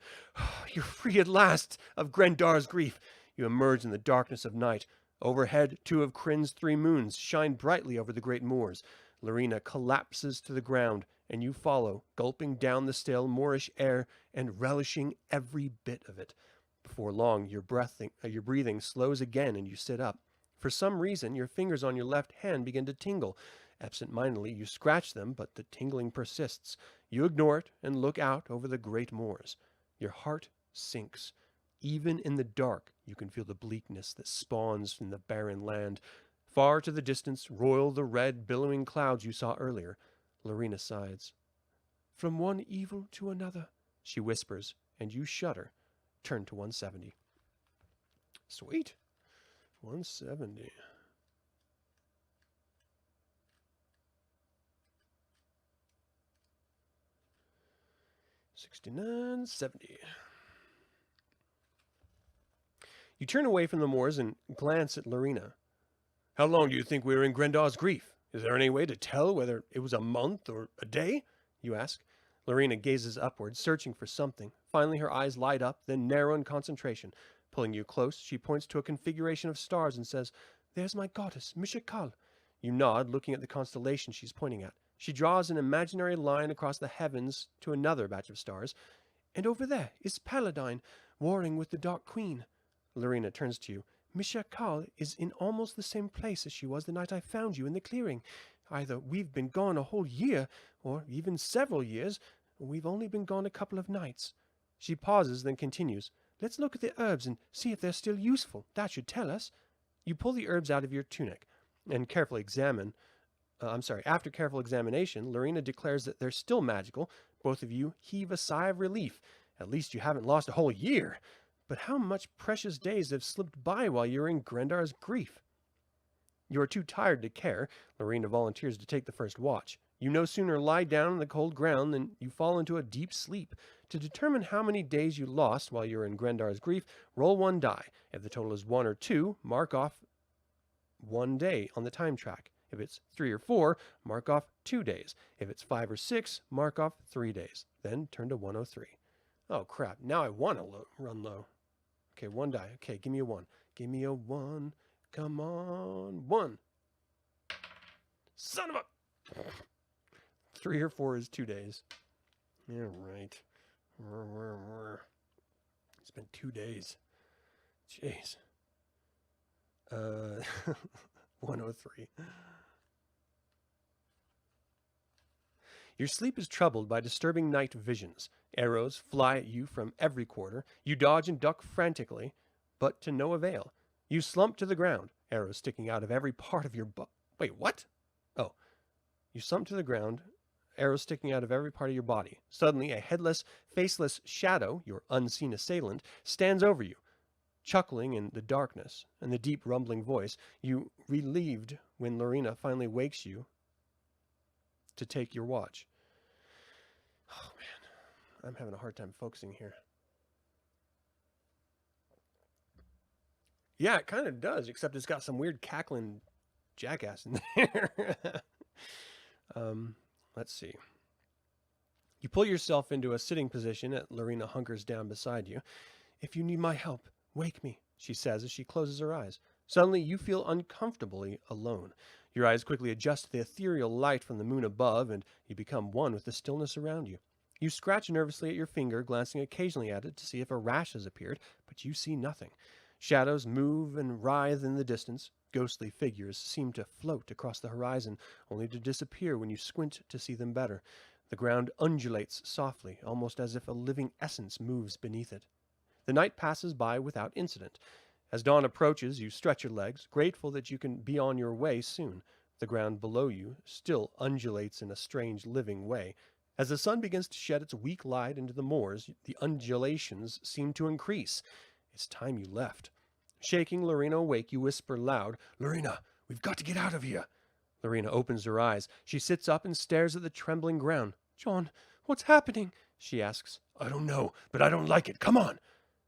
You're free at last of Grendar's grief. You emerge in the darkness of night. Overhead, 2 of Krynn's 3 moons shine brightly over the great moors. Lorena collapses to the ground, and you follow, gulping down the stale moorish air and relishing every bit of it. Before long, your breathing slows again, and you sit up. For some reason, your fingers on your left hand begin to tingle. Absent-mindedly, you scratch them, but the tingling persists. You ignore it and look out over the great moors. Your heart sinks. Even in the dark, you can feel the bleakness that spawns from the barren land. Far to the distance roil the red, billowing clouds you saw earlier. Lorena sighs. From one evil to another, she whispers, and you shudder. Turn to 170. Sweet. 170. $69, $70. You turn away from the moors and glance at Lorena. How long do you think we were in Grendar's grief? Is there any way to tell whether it was a month or a day? You ask. Lorena gazes upward, searching for something. Finally, her eyes light up, then narrow in concentration. Pulling you close, she points to a configuration of stars and says, There's my goddess, Mishakal. You nod, looking at the constellation she's pointing at. She draws an imaginary line across the heavens to another batch of stars. And over there is Paladine, warring with the Dark Queen. Lorena turns to you. Misha Karl is in almost the same place as she was the night I found you in the clearing. Either we've been gone a whole year, or even several years, or we've only been gone a couple of nights." She pauses, then continues. "Let's look at the herbs and see if they're still useful. That should tell us." You pull the herbs out of your tunic and carefully examine. After careful examination, Lorena declares that they're still magical. Both of you heave a sigh of relief. At least you haven't lost a whole year. But how much precious days have slipped by while you're in Grendar's grief? You are too tired to care. Lorena volunteers to take the first watch. You no sooner lie down on the cold ground than you fall into a deep sleep. To determine how many days you lost while you're in Grendar's grief, roll one die. If the total is 1 or 2, mark off 1 day on the time track. If it's 3 or 4, mark off 2 days. If it's 5 or 6, mark off 3 days. Then turn to 103. Oh crap, now I want to run low. Okay, 1 die. Okay, give me a 1. Give me a 1. Come on. 1. Son of a... 3 or 4 is 2 days. Yeah, right. It's been 2 days. Jeez. 103. Your sleep is troubled by disturbing night visions. Arrows fly at you from every quarter. You dodge and duck frantically, but to no avail. You slump to the ground, arrows sticking out of every part of your body. Wait, what? Oh. You slump to the ground, arrows sticking out of every part of your body. Suddenly, a headless, faceless shadow, your unseen assailant, stands over you. Chuckling in the darkness and the deep rumbling voice, you relieved when Lorena finally wakes you to take your watch. Oh man, I'm having a hard time focusing here. Yeah, it kind of does, except it's got some weird cackling jackass in there. Let's see. You pull yourself into a sitting position as Lorena hunkers down beside you. "If you need my help, wake me," she says as she closes her eyes. Suddenly, you feel uncomfortably alone. Your eyes quickly adjust to the ethereal light from the moon above, and you become one with the stillness around you. You scratch nervously at your finger, glancing occasionally at it to see if a rash has appeared, but you see nothing. Shadows move and writhe in the distance. Ghostly figures seem to float across the horizon, only to disappear when you squint to see them better. The ground undulates softly, almost as if a living essence moves beneath it. The night passes by without incident. As dawn approaches, you stretch your legs, grateful that you can be on your way soon. The ground below you still undulates in a strange living way. As the sun begins to shed its weak light into the moors, the undulations seem to increase. It's time you left. Shaking Lorena awake, you whisper loud, "Lorena, we've got to get out of here." Lorena opens her eyes. She sits up and stares at the trembling ground. "John, what's happening?" she asks. "I don't know, but I don't like it. Come on."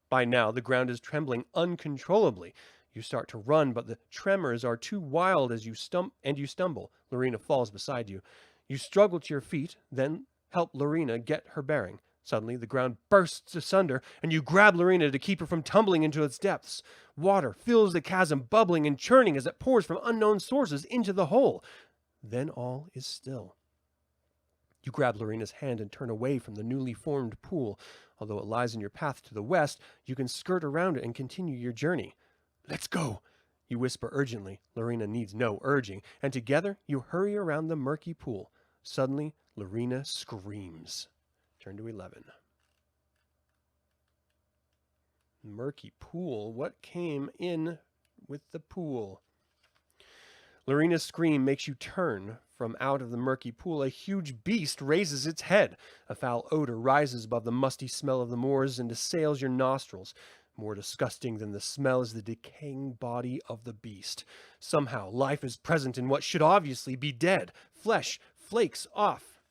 By now, the ground is trembling uncontrollably. You start to run, but the tremors are too wild as you stumble. Lorena falls beside you. You struggle to your feet, then help Lorena get her bearing. Suddenly, the ground bursts asunder, and you grab Lorena to keep her from tumbling into its depths. Water fills the chasm, bubbling and churning as it pours from unknown sources into the hole. Then all is still. You grab Lorena's hand and turn away from the newly formed pool. Although it lies in your path to the west, you can skirt around it and continue your journey. "Let's go," you whisper urgently. Lorena needs no urging, and together you hurry around the murky pool. Suddenly, Lorena screams. Turn to 11. Murky pool. What came in with the pool? Lorena's scream makes you turn. From out of the murky pool, a huge beast raises its head. A foul odor rises above the musty smell of the moors and assails your nostrils. More disgusting than the smell is the decaying body of the beast. Somehow, life is present in what should obviously be dead. Flesh flakes off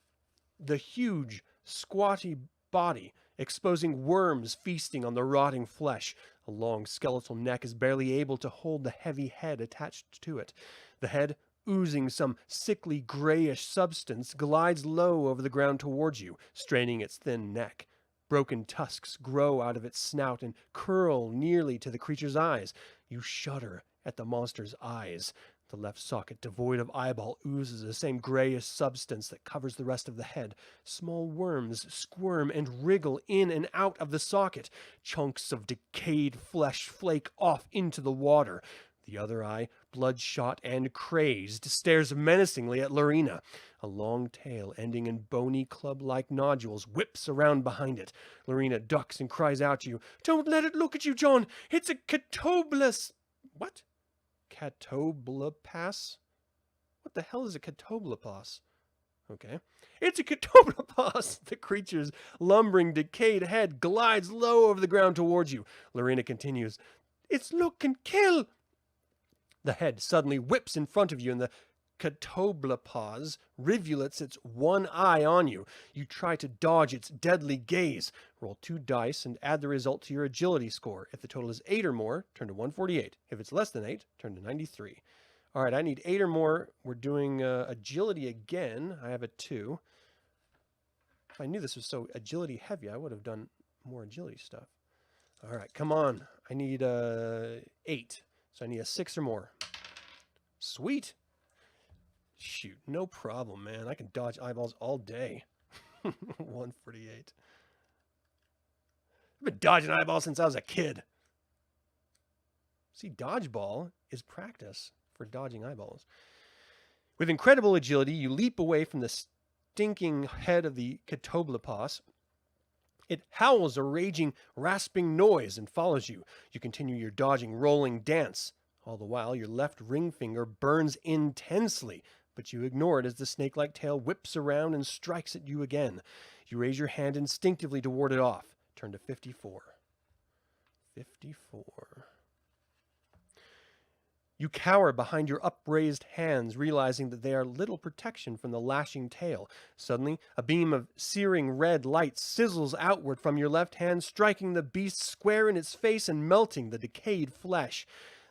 the huge, squatty body, exposing worms feasting on the rotting flesh. A long skeletal neck is barely able to hold the heavy head attached to it. The head, oozing some sickly grayish substance, glides low over the ground towards you, straining its thin neck. Broken tusks grow out of its snout and curl nearly to the creature's eyes. You shudder at the monster's eyes. The left socket, devoid of eyeball, oozes the same grayish substance that covers the rest of the head. Small worms squirm and wriggle in and out of the socket. Chunks of decayed flesh flake off into the water. The other eye, bloodshot and crazed, stares menacingly at Lorena. A long tail, ending in bony club-like nodules, whips around behind it. Lorena ducks and cries out to you, "Don't let it look at you, John! It's a catoblas..." What? Catoblepas? What the hell is a catoblepas? Okay. It's a catoblepas! The creature's lumbering, decayed head glides low over the ground towards you. Lorena continues, "Its look can kill!" The head suddenly whips in front of you, and the catoblepas rivulets its one eye on you. You try to dodge its deadly gaze. Roll 2 dice and add the result to your agility score. If the total is 8 or more, turn to 148. If it's less than 8, turn to 93. All right, I need 8 or more. We're doing agility again. I have a 2. If I knew this was so agility heavy, I would have done more agility stuff. All right, come on. I need 8. So I need a 6 or more. Sweet. Shoot, no problem, man. I can dodge eyeballs all day. 148. I've been dodging eyeballs since I was a kid. See, dodgeball is practice for dodging eyeballs. With incredible agility, you leap away from the stinking head of the catoblepas. It howls a raging, rasping noise and follows you. You continue your dodging, rolling dance. All the while, your left ring finger burns intensely, but you ignore it as the snake-like tail whips around and strikes at you again. You raise your hand instinctively to ward it off. Turn to 54. 54. You cower behind your upraised hands, realizing that they are little protection from the lashing tail. Suddenly, a beam of searing red light sizzles outward from your left hand, striking the beast square in its face and melting the decayed flesh.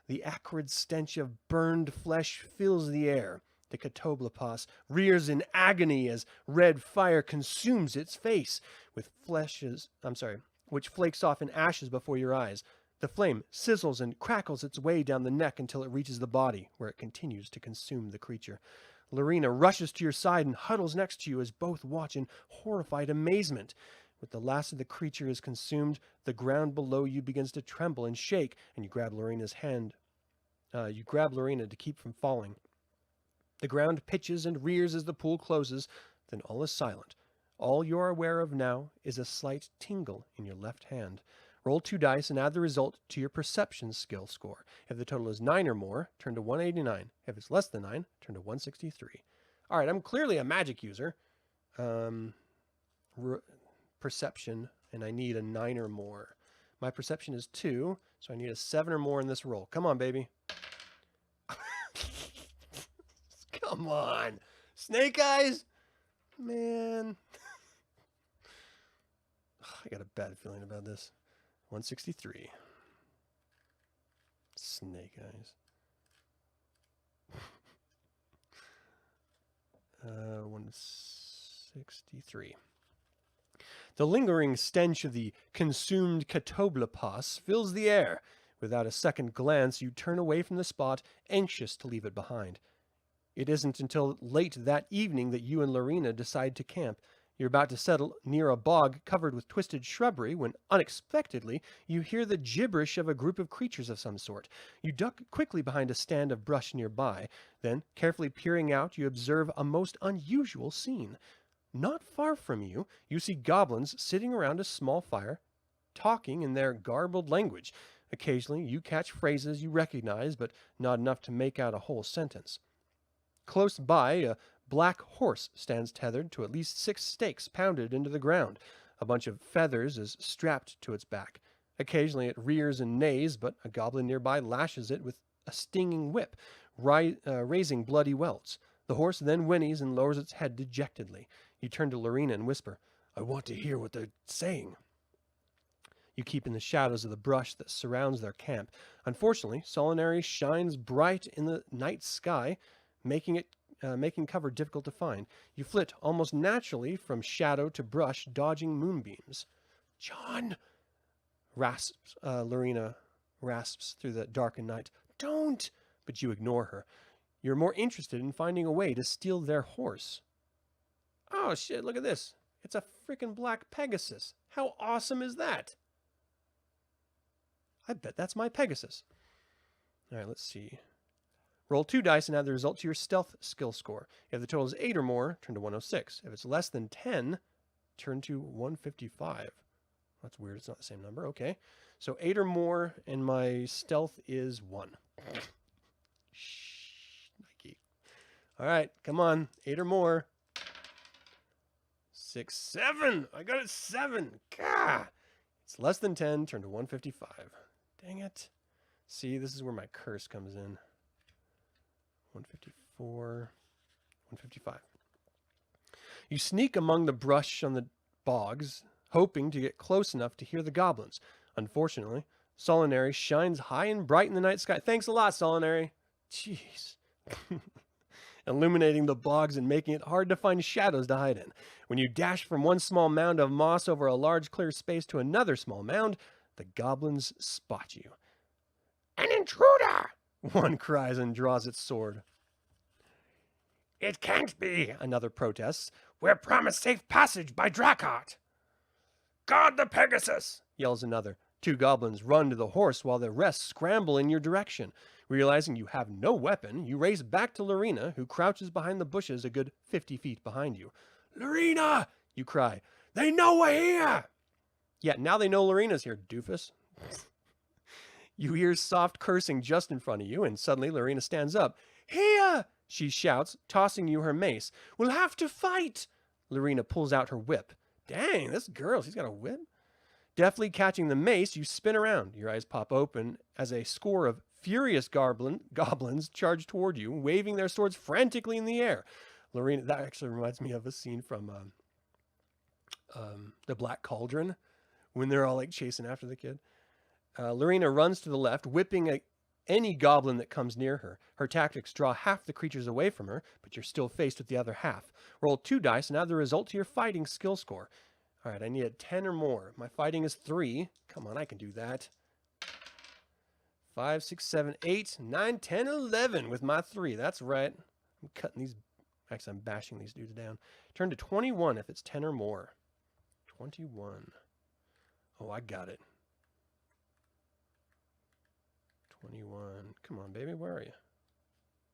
The acrid stench of burned flesh fills the air. The catoblepas rears in agony as red fire consumes its face, which flakes off in ashes before your eyes. The flame sizzles and crackles its way down the neck until it reaches the body, where it continues to consume the creature. Lorena rushes to your side and huddles next to you as both watch in horrified amazement. With the last of the creature is consumed, the ground below you begins to tremble and shake, and you grab Lorena's hand. You grab Lorena to keep from falling. The ground pitches and rears as the pool closes, then all is silent. All you are aware of now is a slight tingle in your left hand. Roll 2 dice and add the result to your perception skill score. If the total is 9 or more, turn to 189. If it's less than 9, turn to 163. All right, I'm clearly a magic user. Perception, and I need a 9 or more. My perception is 2, so I need a 7 or more in this roll. Come on, baby. Come on. Snake eyes? Man. I got a bad feeling about this. 163. Snake eyes. 163. The lingering stench of the consumed catoblepas fills the air. Without a second glance, you turn away from the spot, anxious to leave it behind. It isn't until late that evening that you and Lorena decide to camp. You're about to settle near a bog covered with twisted shrubbery when, unexpectedly, you hear the gibberish of a group of creatures of some sort. You duck quickly behind a stand of brush nearby. Then, carefully peering out, you observe a most unusual scene. Not far from you, you see goblins sitting around a small fire, talking in their garbled language. Occasionally, you catch phrases you recognize, but not enough to make out a whole sentence. Close by, a black horse stands tethered to at least 6 stakes pounded into the ground. A bunch of feathers is strapped to its back. Occasionally it rears and neighs, but a goblin nearby lashes it with a stinging whip, raising bloody welts. The horse then whinnies and lowers its head dejectedly. You turn to Lorena and whisper, "I want to hear what they're saying." You keep in the shadows of the brush that surrounds their camp. Unfortunately, Solinary shines bright in the night sky, making cover difficult to find. You flit almost naturally from shadow to brush, dodging moonbeams. "John!" Lorena rasps through the darkened night. "Don't!" But you ignore her. You're more interested in finding a way to steal their horse. Oh shit, look at this. It's a freaking black pegasus. How awesome is that? I bet that's my pegasus. All right, let's see. Roll 2 dice and add the result to your stealth skill score. If the total is 8 or more, turn to 106. If it's less than 10, turn to 155. That's weird. It's not the same number. Okay. So 8 or more, and my stealth is 1. Shh, Nike. All right, come on. 8 or more. 6, 7. I got it 7. Gah! It's less than 10. Turn to 155. Dang it. See, this is where my curse comes in. 154. 155. You sneak among the brush on the bogs, hoping to get close enough to hear the goblins. Unfortunately, Solinary shines high and bright in the night sky. Thanks a lot, Solinary. Jeez. Illuminating the bogs and making it hard to find shadows to hide in. When you dash from one small mound of moss over a large clear space to another small mound, the goblins spot you. An intruder! One cries and draws its sword. It can't be, another protests. We're promised safe passage by Drakkart. Guard the Pegasus, yells another. 2 goblins run to the horse while the rest scramble in your direction. Realizing you have no weapon, you race back to Lorena, who crouches behind the bushes a good 50 feet behind you. Lorena, you cry. They know we're here! Yeah, now they know Lorena's here, doofus. You hear soft cursing just in front of you, and suddenly Lorena stands up. Here! She shouts, tossing you her mace. We'll have to fight! Lorena pulls out her whip. Dang, this girl, she's got a whip. Deftly catching the mace, you spin around. Your eyes pop open as a score of furious goblins charge toward you, waving their swords frantically in the air. Lorena, that actually reminds me of a scene from The Black Cauldron, when they're all like chasing after the kid. Lorena runs to the left, whipping any goblin that comes near her. Her tactics draw half the creatures away from her, but you're still faced with the other half. Roll 2 dice and add the result to your fighting skill score. All right, I need a 10 or more. My fighting is 3. Come on, I can do that. 5, 6, 7, 8, 9, 10, 11 with my 3. That's right. I'm cutting these. Actually, I'm bashing these dudes down. Turn to 21 if it's 10 or more. 21. Oh, I got it. 21. Come on, baby. Where are you?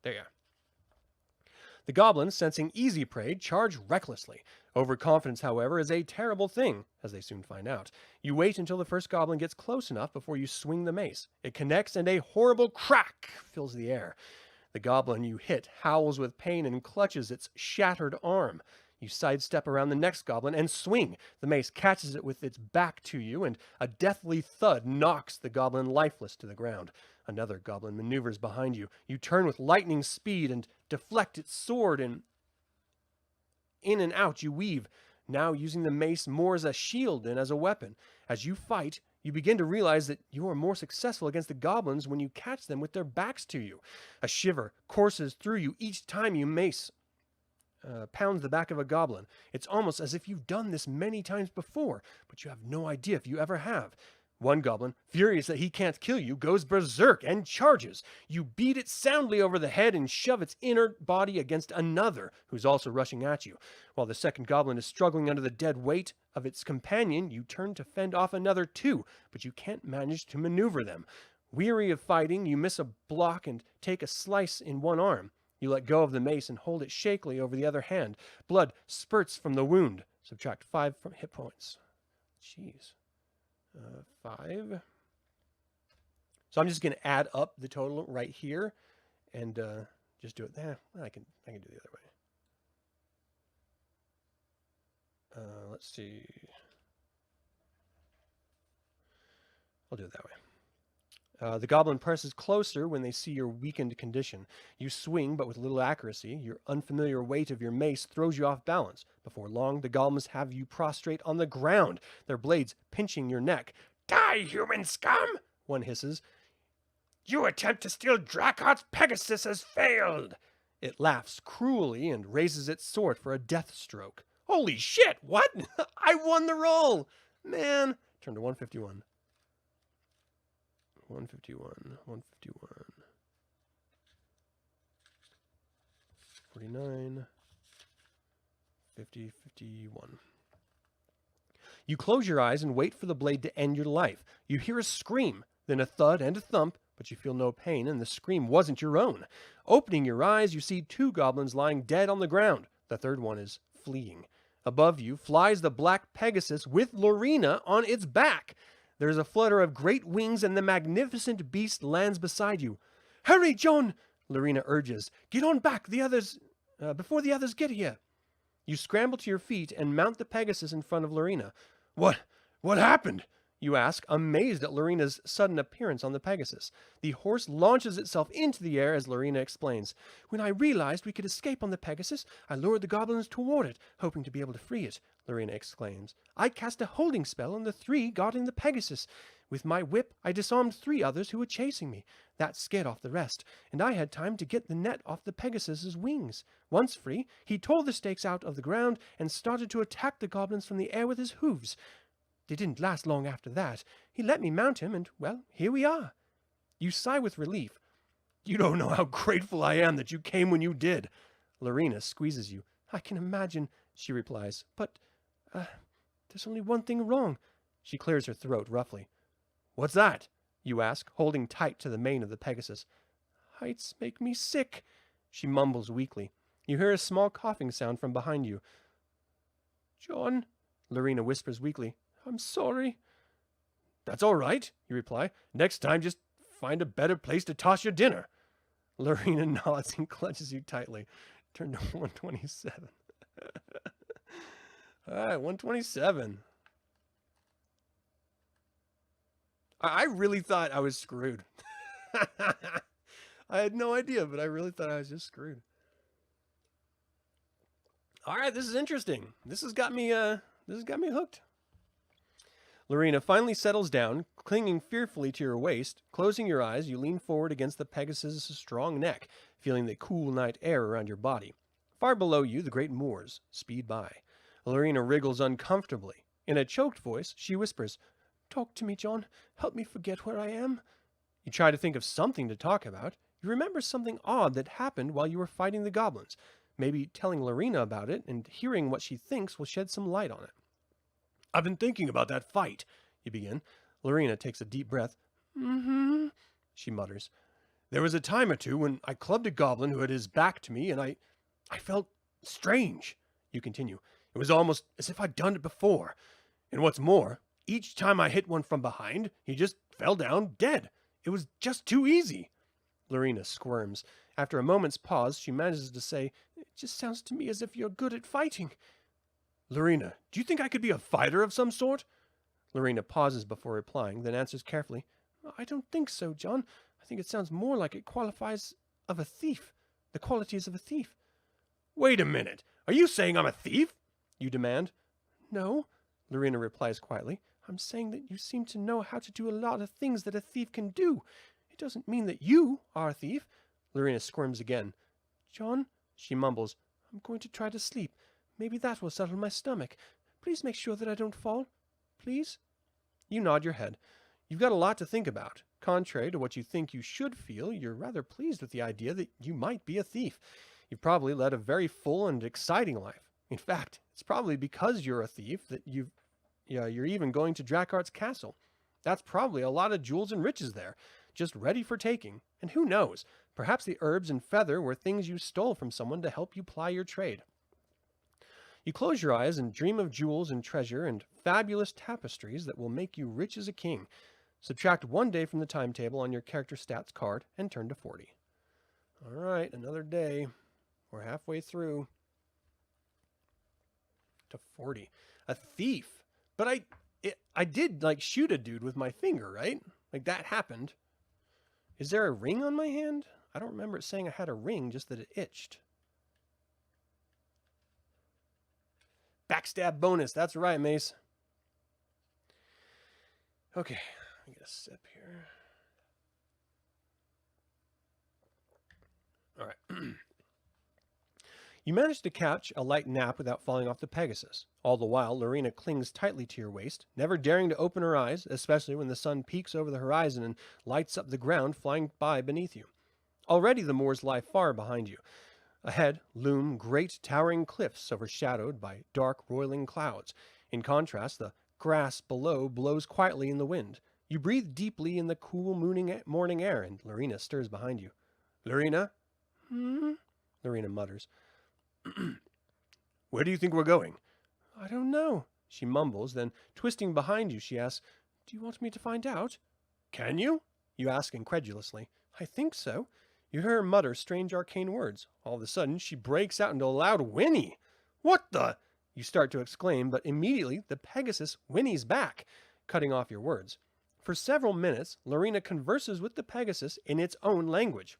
There you are. The goblins, sensing easy prey, charge recklessly. Overconfidence, however, is a terrible thing, as they soon find out. You wait until the first goblin gets close enough before you swing the mace. It connects, and a horrible crack fills the air. The goblin you hit howls with pain and clutches its shattered arm. You sidestep around the next goblin and swing. The mace catches it with its back to you, and a deathly thud knocks the goblin lifeless to the ground. Another goblin maneuvers behind you. You turn with lightning speed and deflect its sword, and in and out you weave, now using the mace more as a shield than as a weapon. As you fight, you begin to realize that you are more successful against the goblins when you catch them with their backs to you. A shiver courses through you each time you mace pounds the back of a goblin. It's almost as if you've done this many times before, but you have no idea if you ever have. One goblin, furious that he can't kill you, goes berserk and charges. You beat it soundly over the head and shove its inert body against another, who's also rushing at you. While the second goblin is struggling under the dead weight of its companion, you turn to fend off another 2, but you can't manage to maneuver them. Weary of fighting, you miss a block and take a slice in one arm. You let go of the mace and hold it shakily over the other hand. Blood spurts from the wound. Subtract 5 from hit points. Jeez. 5. So I'm just going to add up the total right here and just do it. I can do the other way. Let's see. I'll do it that way. The goblin presses closer when they see your weakened condition. You swing, but with little accuracy. Your unfamiliar weight of your mace throws you off balance. Before long, the goblins have you prostrate on the ground, their blades pinching your neck. Die, human scum! One hisses. Your attempt to steal Drakkart's Pegasus has failed! It laughs cruelly and raises its sword for a death stroke. Holy shit, what? I won the roll! Man. Turn to 151. 151, 151. 49, 50, 51. You close your eyes and wait for the blade to end your life. You hear a scream, then a thud and a thump, but you feel no pain, and the scream wasn't your own. Opening your eyes, you see 2 goblins lying dead on the ground. The third one is fleeing. Above you flies the black pegasus with Lorena on its back. There is a flutter of great wings, and the magnificent beast lands beside you. "Hurry, John!" Lorena urges. "Get on back, before the others get here." You scramble to your feet and mount the pegasus in front of Lorena. What happened?" you ask, amazed at Lorena's sudden appearance on the pegasus. The horse launches itself into the air as Lorena explains. "When I realized we could escape on the pegasus, I lured the goblins toward it, hoping to be able to free it," Lorena exclaims. "I cast a holding spell on the 3 guarding the pegasus. With my whip, I disarmed 3 others who were chasing me. That scared off the rest, and I had time to get the net off the Pegasus's wings. Once free, he tore the stakes out of the ground and started to attack the goblins from the air with his hooves. They didn't last long after that. He let me mount him, and, well, here we are." You sigh with relief. "You don't know how grateful I am that you came when you did." Lorena squeezes you. "I can imagine," she replies, "but, there's only one thing wrong." She clears her throat roughly. "What's that?" you ask, holding tight to the mane of the pegasus. "Heights make me sick," she mumbles weakly. You hear a small coughing sound from behind you. "John," Lorena whispers weakly, "I'm sorry." "That's all right," you reply. "Next time, just find a better place to toss your dinner." Lorena nods and clutches you tightly. Turn to 127. All right, 127. I really thought I was screwed. I had no idea, but I really thought I was just screwed. All right, this is interesting. This has got me hooked. Lorena finally settles down, clinging fearfully to your waist. Closing your eyes, you lean forward against the Pegasus' strong neck, feeling the cool night air around your body. Far below you, the great moors speed by. Lorena wriggles uncomfortably. In a choked voice, she whispers, "Talk to me, John. Help me forget where I am." You try to think of something to talk about. You remember something odd that happened while you were fighting the goblins. Maybe telling Lorena about it and hearing what she thinks will shed some light on it. "I've been thinking about that fight," you begin. Lorena takes a deep breath. "Mm-hmm," she mutters. "There was a time or two when I clubbed a goblin who had his back to me, and I felt strange," you continue. "It was almost as if I'd done it before. And what's more, each time I hit one from behind, he just fell down dead. It was just too easy." Lorena squirms. After a moment's pause, she manages to say, "It just sounds to me as if you're good at fighting." "Lorena, do you think I could be a fighter of some sort?" Lorena pauses before replying, then answers carefully, "I don't think so, John. I think it sounds more like it qualifies of a thief. The qualities of a thief." "Wait a minute. Are you saying I'm a thief?" you demand. "No," Lorena replies quietly. "I'm saying that you seem to know how to do a lot of things that a thief can do. It doesn't mean that you are a thief." Lorena squirms again. "John," she mumbles, "I'm going to try to sleep. Maybe that will settle my stomach. Please make sure that I don't fall. Please?" You nod your head. You've got a lot to think about. Contrary to what you think you should feel, you're rather pleased with the idea that you might be a thief. You've probably led a very full and exciting life. In fact, it's probably because you're a thief that you're even going to Drakart's castle. That's probably a lot of jewels and riches there, just ready for taking. And who knows, perhaps the herbs and feather were things you stole from someone to help you ply your trade. You close your eyes and dream of jewels and treasure and fabulous tapestries that will make you rich as a king. Subtract 1 day from the timetable on your character stats card and turn to 40. All right, another day. We're halfway through to 40. A thief. But I did shoot a dude with my finger, right? That happened. Is there a ring on my hand? I don't remember it saying I had a ring, just that it itched. Backstab bonus. That's right, Mace. Okay, I get a sip here. All right. You manage to catch a light nap without falling off the Pegasus. All the while, Lorena clings tightly to your waist, never daring to open her eyes, especially when the sun peaks over the horizon and lights up the ground flying by beneath you. Already the moors lie far behind you. Ahead loom great towering cliffs overshadowed by dark roiling clouds. In contrast, the grass below blows quietly in the wind. You breathe deeply in the cool morning air, and Lorena stirs behind you. Lorena? Hmm? Lorena mutters. Where do you think we're going? I don't know, she mumbles, then twisting behind you, she asks, Do you want me to find out? Can you? You ask incredulously. I think so. You hear her mutter strange arcane words. All of a sudden, she breaks out into a loud whinny. What the? You start to exclaim, but immediately the Pegasus whinnies back, cutting off your words. For several minutes, Lorena converses with the Pegasus in its own language.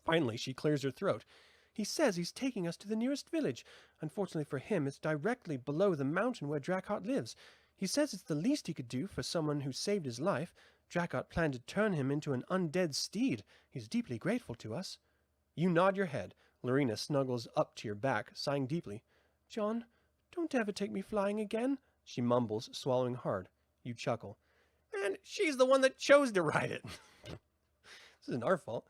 Finally, she clears her throat. He says he's taking us to the nearest village. Unfortunately for him, it's directly below the mountain where Drakkart lives. He says it's the least he could do for someone who saved his life. Drakkart planned to turn him into an undead steed. He's deeply grateful to us. You nod your head. Lorena snuggles up to your back, sighing deeply. John, don't ever take me flying again, she mumbles, swallowing hard. You chuckle. And she's the one that chose to ride it. This isn't our fault.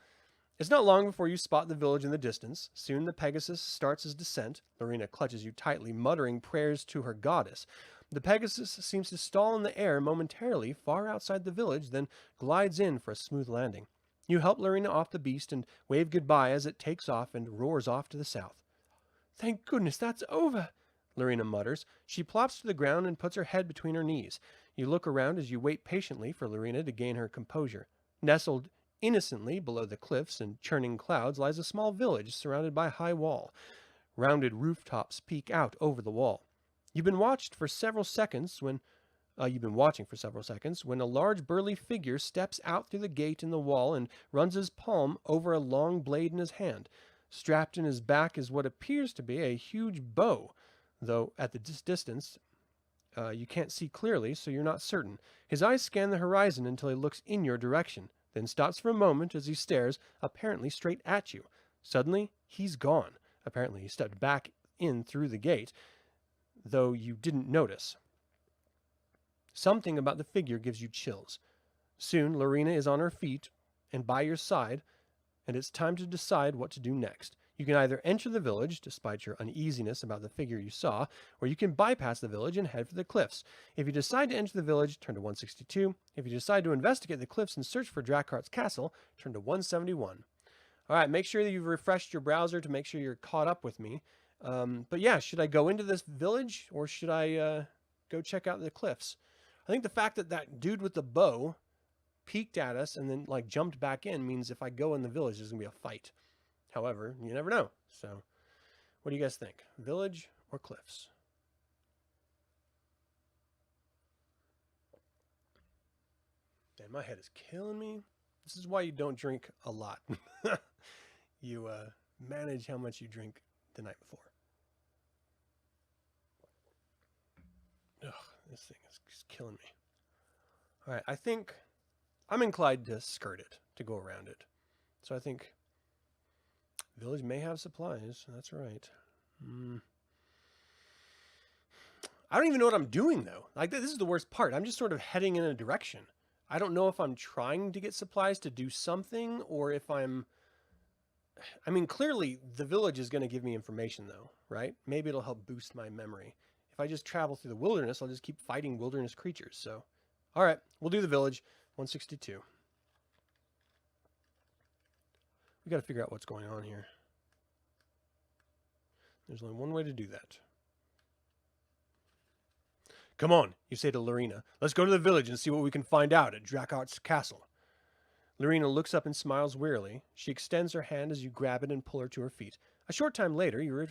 It's not long before you spot the village in the distance. Soon the Pegasus starts his descent. Lorena clutches you tightly, muttering prayers to her goddess. The Pegasus seems to stall in the air momentarily far outside the village, then glides in for a smooth landing. You help Lorena off the beast and wave goodbye as it takes off and roars off to the south. Thank goodness that's over, Lorena mutters. She plops to the ground and puts her head between her knees. You look around as you wait patiently for Lorena to gain her composure. Nestled innocently below the cliffs and churning clouds lies a small village surrounded by a high wall. Rounded rooftops peek out over the wall. You've been watching for several seconds when a large burly figure steps out through the gate in the wall and runs his palm over a long blade in his hand. Strapped in his back is what appears to be a huge bow, though at the distance you can't see clearly, so you're not certain. His eyes scan the horizon until he looks in your direction, then stops for a moment as he stares, apparently straight at you. Suddenly, he's gone. Apparently, he stepped back in through the gate, though you didn't notice. Something about the figure gives you chills. Soon, Lorena is on her feet and by your side, and it's time to decide what to do next. You can either enter the village, despite your uneasiness about the figure you saw, or you can bypass the village and head for the cliffs. If you decide to enter the village, turn to 162. If you decide to investigate the cliffs and search for Drakkart's castle, turn to 171. All right, make sure that you've refreshed your browser to make sure you're caught up with me. But yeah, should I go into this village, or should I go check out the cliffs? I think the fact that that dude with the bow peeked at us and then like jumped back in means if I go in the village, there's going to be a fight. However, you never know. So, what do you guys think? Village or cliffs? Man, my head is killing me. This is why you don't drink a lot. You manage how much you drink the night before. Ugh, this thing is just killing me. All right, I think I'm inclined to skirt it, to go around it. So I think village may have supplies. That's right. I don't even know what I'm doing, though. Like, this is the worst part. I'm just sort of heading in a direction. I don't know if I'm trying to get supplies to do something, or if I mean, clearly the village is going to give me information, though, right? Maybe it'll help boost my memory. If I just travel through the wilderness, I'll just keep fighting wilderness creatures. So, all right, we'll do the village. 162. We got to figure out what's going on here. There's only one way to do that. Come on, you say to Lorena. Let's go to the village and see what we can find out at Drakkart's castle. Lorena looks up and smiles wearily. She extends her hand as you grab it and pull her to her feet. A short time later, you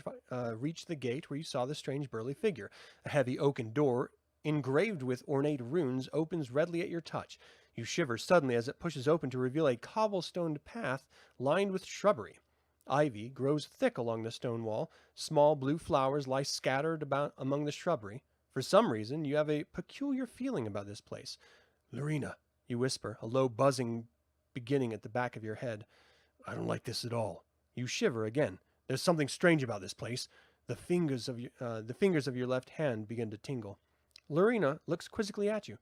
reach the gate where you saw the strange burly figure. A heavy oaken door, engraved with ornate runes, opens readily at your touch. You shiver suddenly as it pushes open to reveal a cobblestoned path lined with shrubbery. Ivy grows thick along the stone wall. Small blue flowers lie scattered about among the shrubbery. For some reason, you have a peculiar feeling about this place. Lorena, you whisper, a low buzzing beginning at the back of your head. I don't like this at all. You shiver again. There's something strange about this place. The fingers of your left hand begin to tingle. Lorena looks quizzically at you.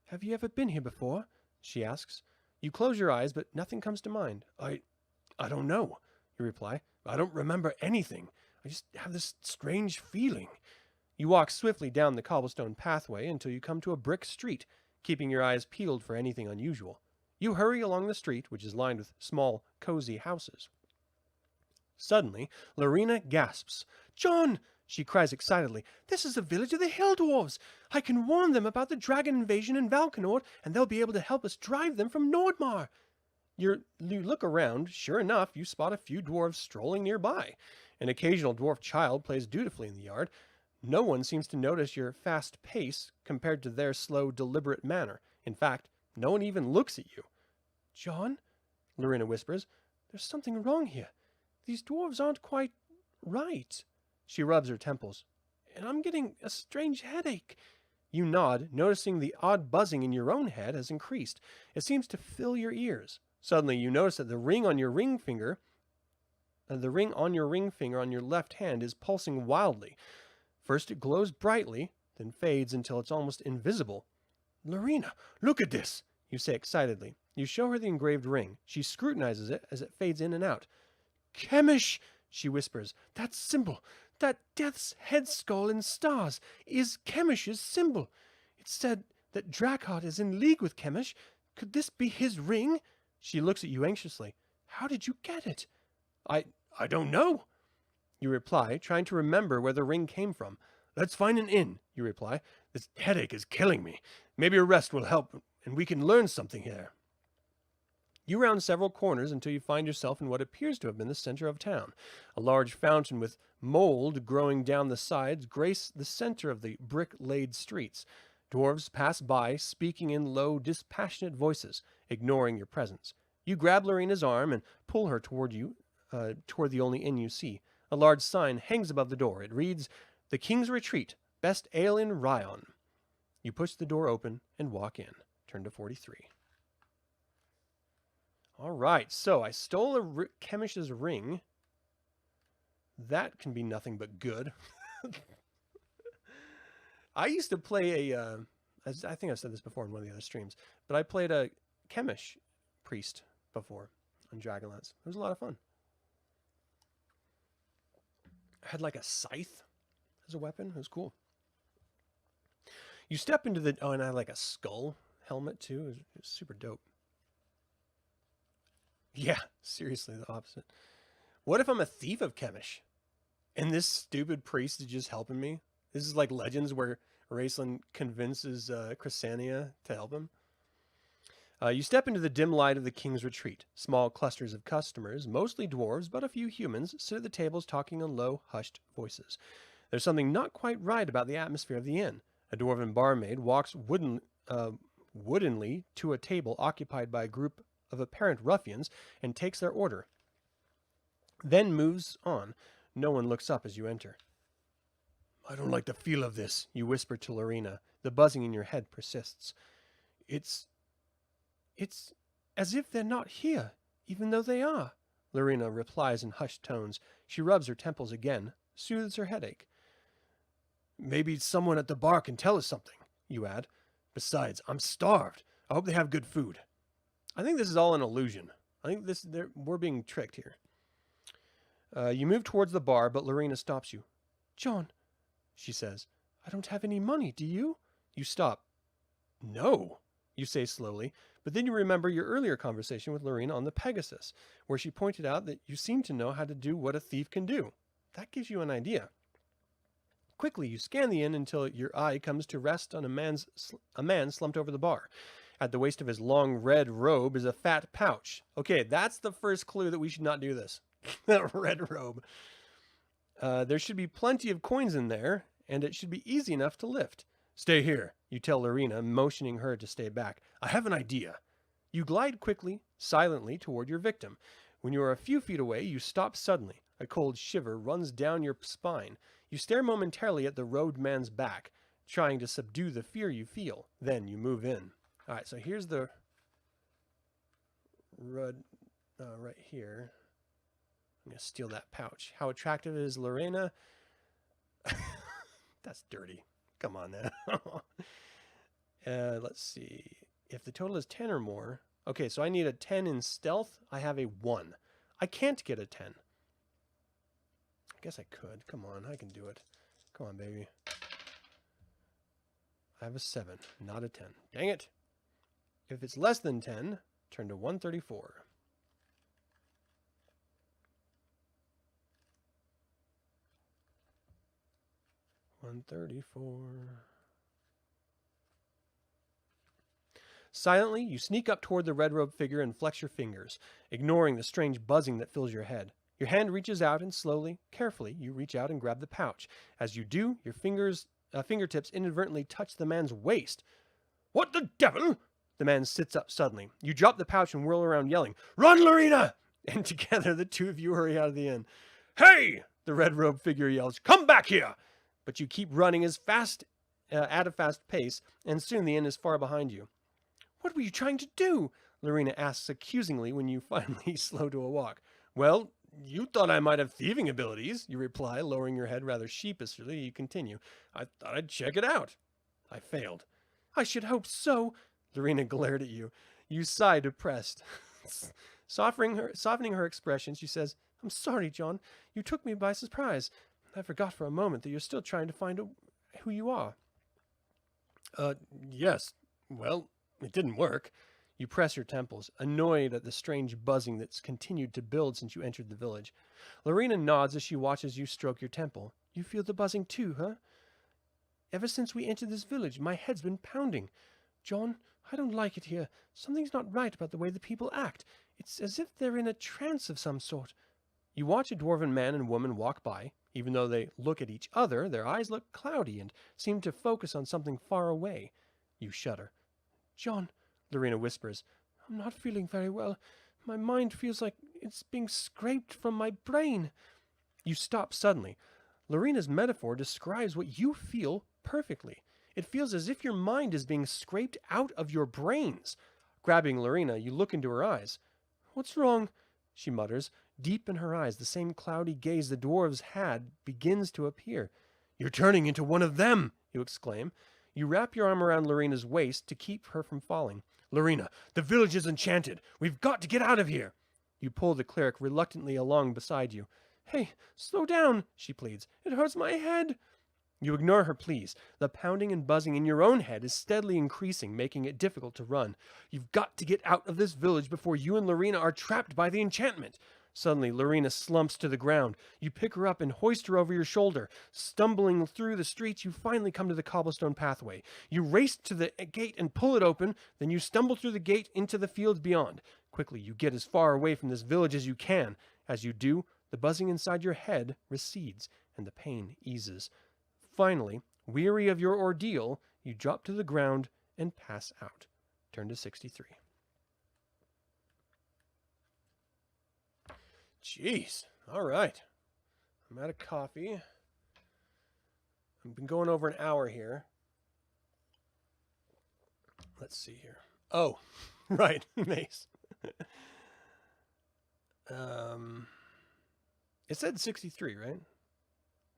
Have you ever been here before? She asks. You close your eyes, but nothing comes to mind. I don't know, you reply. I don't remember anything. I just have this strange feeling. You walk swiftly down the cobblestone pathway until you come to a brick street, keeping your eyes peeled for anything unusual. You hurry along the street, which is lined with small, cozy houses. Suddenly, Lorena gasps. "John!" she cries excitedly. "This is the village of the Hill Dwarves! I can warn them about the dragon invasion in Valkenord, and they'll be able to help us drive them from Nordmaar." You look around. Sure enough, you spot a few dwarves strolling nearby. An occasional dwarf child plays dutifully in the yard. No one seems to notice your fast pace compared to their slow, deliberate manner. In fact, no one even looks at you. "John," Lorena whispers, "there's something wrong here. These dwarves aren't quite right." She rubs her temples. "And I'm getting a strange headache." You nod, noticing the odd buzzing in your own head has increased. It seems to fill your ears. Suddenly, you notice that the ring on your ring finger on your left hand is pulsing wildly. First it glows brightly, then fades until it's almost invisible. "Lorena, look at this," you say excitedly. You show her the engraved ring. She scrutinizes it as it fades in and out. "Chemish," she whispers. "That symbol, that death's head skull in stars, is Chemish's symbol. It said that Drakkar is in league with Chemish. Could this be his ring?" She looks at you anxiously. "How did you get it?" I don't know," you reply, trying to remember where the ring came from. "Let's find an inn," you reply. "This headache is killing me. Maybe a rest will help, and we can learn something here." You round several corners until you find yourself in what appears to have been the center of town. A large fountain with mold growing down the sides grace the center of the brick-laid streets. Dwarves pass by, speaking in low, dispassionate voices, ignoring your presence. You grab Lorena's arm and pull her toward the only inn you see. A large sign hangs above the door. It reads, "The King's Retreat, best ale in Ryon." You push the door open and walk in. Turn to 43. All right, so I stole a Chemish's ring. That can be nothing but good. I used to play I think I've said this before in one of the other streams, but I played a Chemish priest before on Dragonlance. It was a lot of fun. I had like a scythe as a weapon. It was cool. You step into the... Oh, and I had like a skull helmet too. It was super dope. Yeah, seriously, the opposite. What if I'm a thief of Chemish? And this stupid priest is just helping me? This is like Legends where Raistlin convinces Chrysania to help him. You step into the dim light of the King's Retreat. Small clusters of customers, mostly dwarves, but a few humans, sit at the tables talking in low, hushed voices. There's something not quite right about the atmosphere of the inn. A dwarven barmaid walks woodenly to a table occupied by a group of apparent ruffians and takes their order. Then moves on. No one looks up as you enter. "I don't like the feel of this," you whisper to Lorena. The buzzing in your head persists. It's as if they're not here, even though they are," Lorena replies in hushed tones. She rubs her temples again, soothes her headache. "Maybe someone at the bar can tell us something," you add. "Besides, I'm starved. I hope they have good food." I think this is all an illusion. I think we're being tricked here. You move towards the bar, but Lorena stops you. "John," she says, "I don't have any money, do you?" You stop. "No," you say slowly, but then you remember your earlier conversation with Lorena on the Pegasus, where she pointed out that you seem to know how to do what a thief can do. That gives you an idea. Quickly, you scan the inn until your eye comes to rest on a man slumped over the bar. At the waist of his long red robe is a fat pouch. Okay, that's the first clue that we should not do this. That red robe. There should be plenty of coins in there, and it should be easy enough to lift. "Stay here," you tell Lorena, motioning her to stay back. "I have an idea." You glide quickly, silently toward your victim. When you are a few feet away, you stop suddenly. A cold shiver runs down your spine. You stare momentarily at the robed man's back, trying to subdue the fear you feel. Then you move in. All right, so here's the right here. I'm going to steal that pouch. How attractive is Lorena? That's dirty. Come on now. Let's see. If the total is 10 or more. Okay, so I need a 10 in stealth. I have a 1. I can't get a 10. guess I could. Come on, I can do it. Come on, baby. I have a 7, not a 10. Dang it. If it's less than 10, turn to 134. Silently, you sneak up toward the red-robed figure and flex your fingers, ignoring the strange buzzing that fills your head. Your hand reaches out and slowly, carefully, you reach out and grab the pouch. As you do, your fingertips inadvertently touch the man's waist. What the devil? The man sits up suddenly. You drop the pouch and whirl around yelling, "Run, Lorena!" And together the two of you hurry out of the inn. "Hey!" the red-robed figure yells. "Come back here!" But you keep running as fast, at a fast pace, and soon the inn is far behind you. "What were you trying to do?" Lorena asks accusingly when you finally slow to a walk. "Well, you thought I might have thieving abilities," you reply, lowering your head rather sheepishly. You continue. "I thought I'd check it out." "I failed." "I should hope so." Lorena glared at you. You sigh, depressed. Softening her expression, she says, "I'm sorry, John. You took me by surprise. I forgot for a moment that you're still trying to find who you are." Yes. Well, it didn't work." You press your temples, annoyed at the strange buzzing that's continued to build since you entered the village. Lorena nods as she watches you stroke your temple. "You feel the buzzing too, huh?" "Ever since we entered this village, my head's been pounding. John, I don't like it here. Something's not right about the way the people act. It's as if they're in a trance of some sort." You watch a dwarven man and woman walk by. Even though they look at each other, their eyes look cloudy and seem to focus on something far away. You shudder. "John," Lorena whispers, "I'm not feeling very well. My mind feels like it's being scraped from my brain." You stop suddenly. Lorena's metaphor describes what you feel perfectly. It feels as if your mind is being scraped out of your brains. Grabbing Lorena, you look into her eyes. "What's wrong?" she mutters. Deep in her eyes, the same cloudy gaze the dwarves had begins to appear. "You're turning into one of them!" you exclaim. You wrap your arm around Lorena's waist to keep her from falling. "Lorena, the village is enchanted. We've got to get out of here." You pull the cleric reluctantly along beside you. "Hey, slow down," she pleads. "It hurts my head." You ignore her pleas. The pounding and buzzing in your own head is steadily increasing, making it difficult to run. You've got to get out of this village before you and Lorena are trapped by the enchantment. Suddenly, Lorena slumps to the ground. You pick her up and hoist her over your shoulder. Stumbling through the streets, you finally come to the cobblestone pathway. You race to the gate and pull it open, then you stumble through the gate into the fields beyond. Quickly, you get as far away from this village as you can. As you do, the buzzing inside your head recedes, and the pain eases. Finally, weary of your ordeal, you drop to the ground and pass out. Turn to 63. Jeez. All right. I'm out of coffee. I've been going over an hour here. Let's see here. Oh, right. Mace. It said 63, right?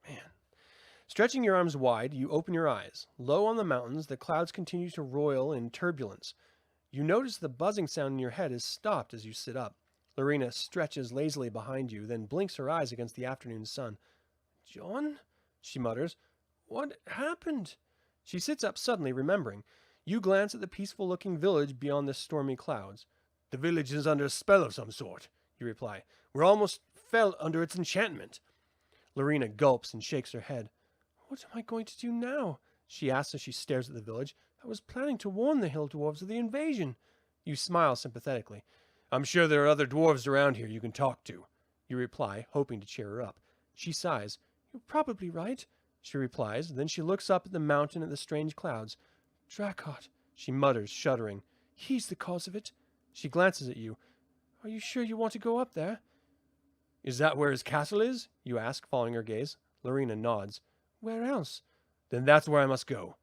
Man. Stretching your arms wide, you open your eyes. Low on the mountains, the clouds continue to roil in turbulence. You notice the buzzing sound in your head has stopped as you sit up. Lorena stretches lazily behind you, then blinks her eyes against the afternoon sun. "John?" she mutters. "What happened?" She sits up suddenly, remembering. You glance at the peaceful-looking village beyond the stormy clouds. "The village is under a spell of some sort," you reply. "We're almost fell under its enchantment." Lorena gulps and shakes her head. "What am I going to do now?" she asks as she stares at the village. "I was planning to warn the hill dwarves of the invasion." You smile sympathetically. "I'm sure there are other dwarves around here you can talk to," you reply, hoping to cheer her up. She sighs. "You're probably right," she replies. Then she looks up at the mountain and the strange clouds. "Drakkot," she mutters, shuddering. "He's the cause of it." She glances at you. "Are you sure you want to go up there?" "Is that where his castle is?" you ask, following her gaze. Lorena nods. "Where else?" "Then that's where I must go."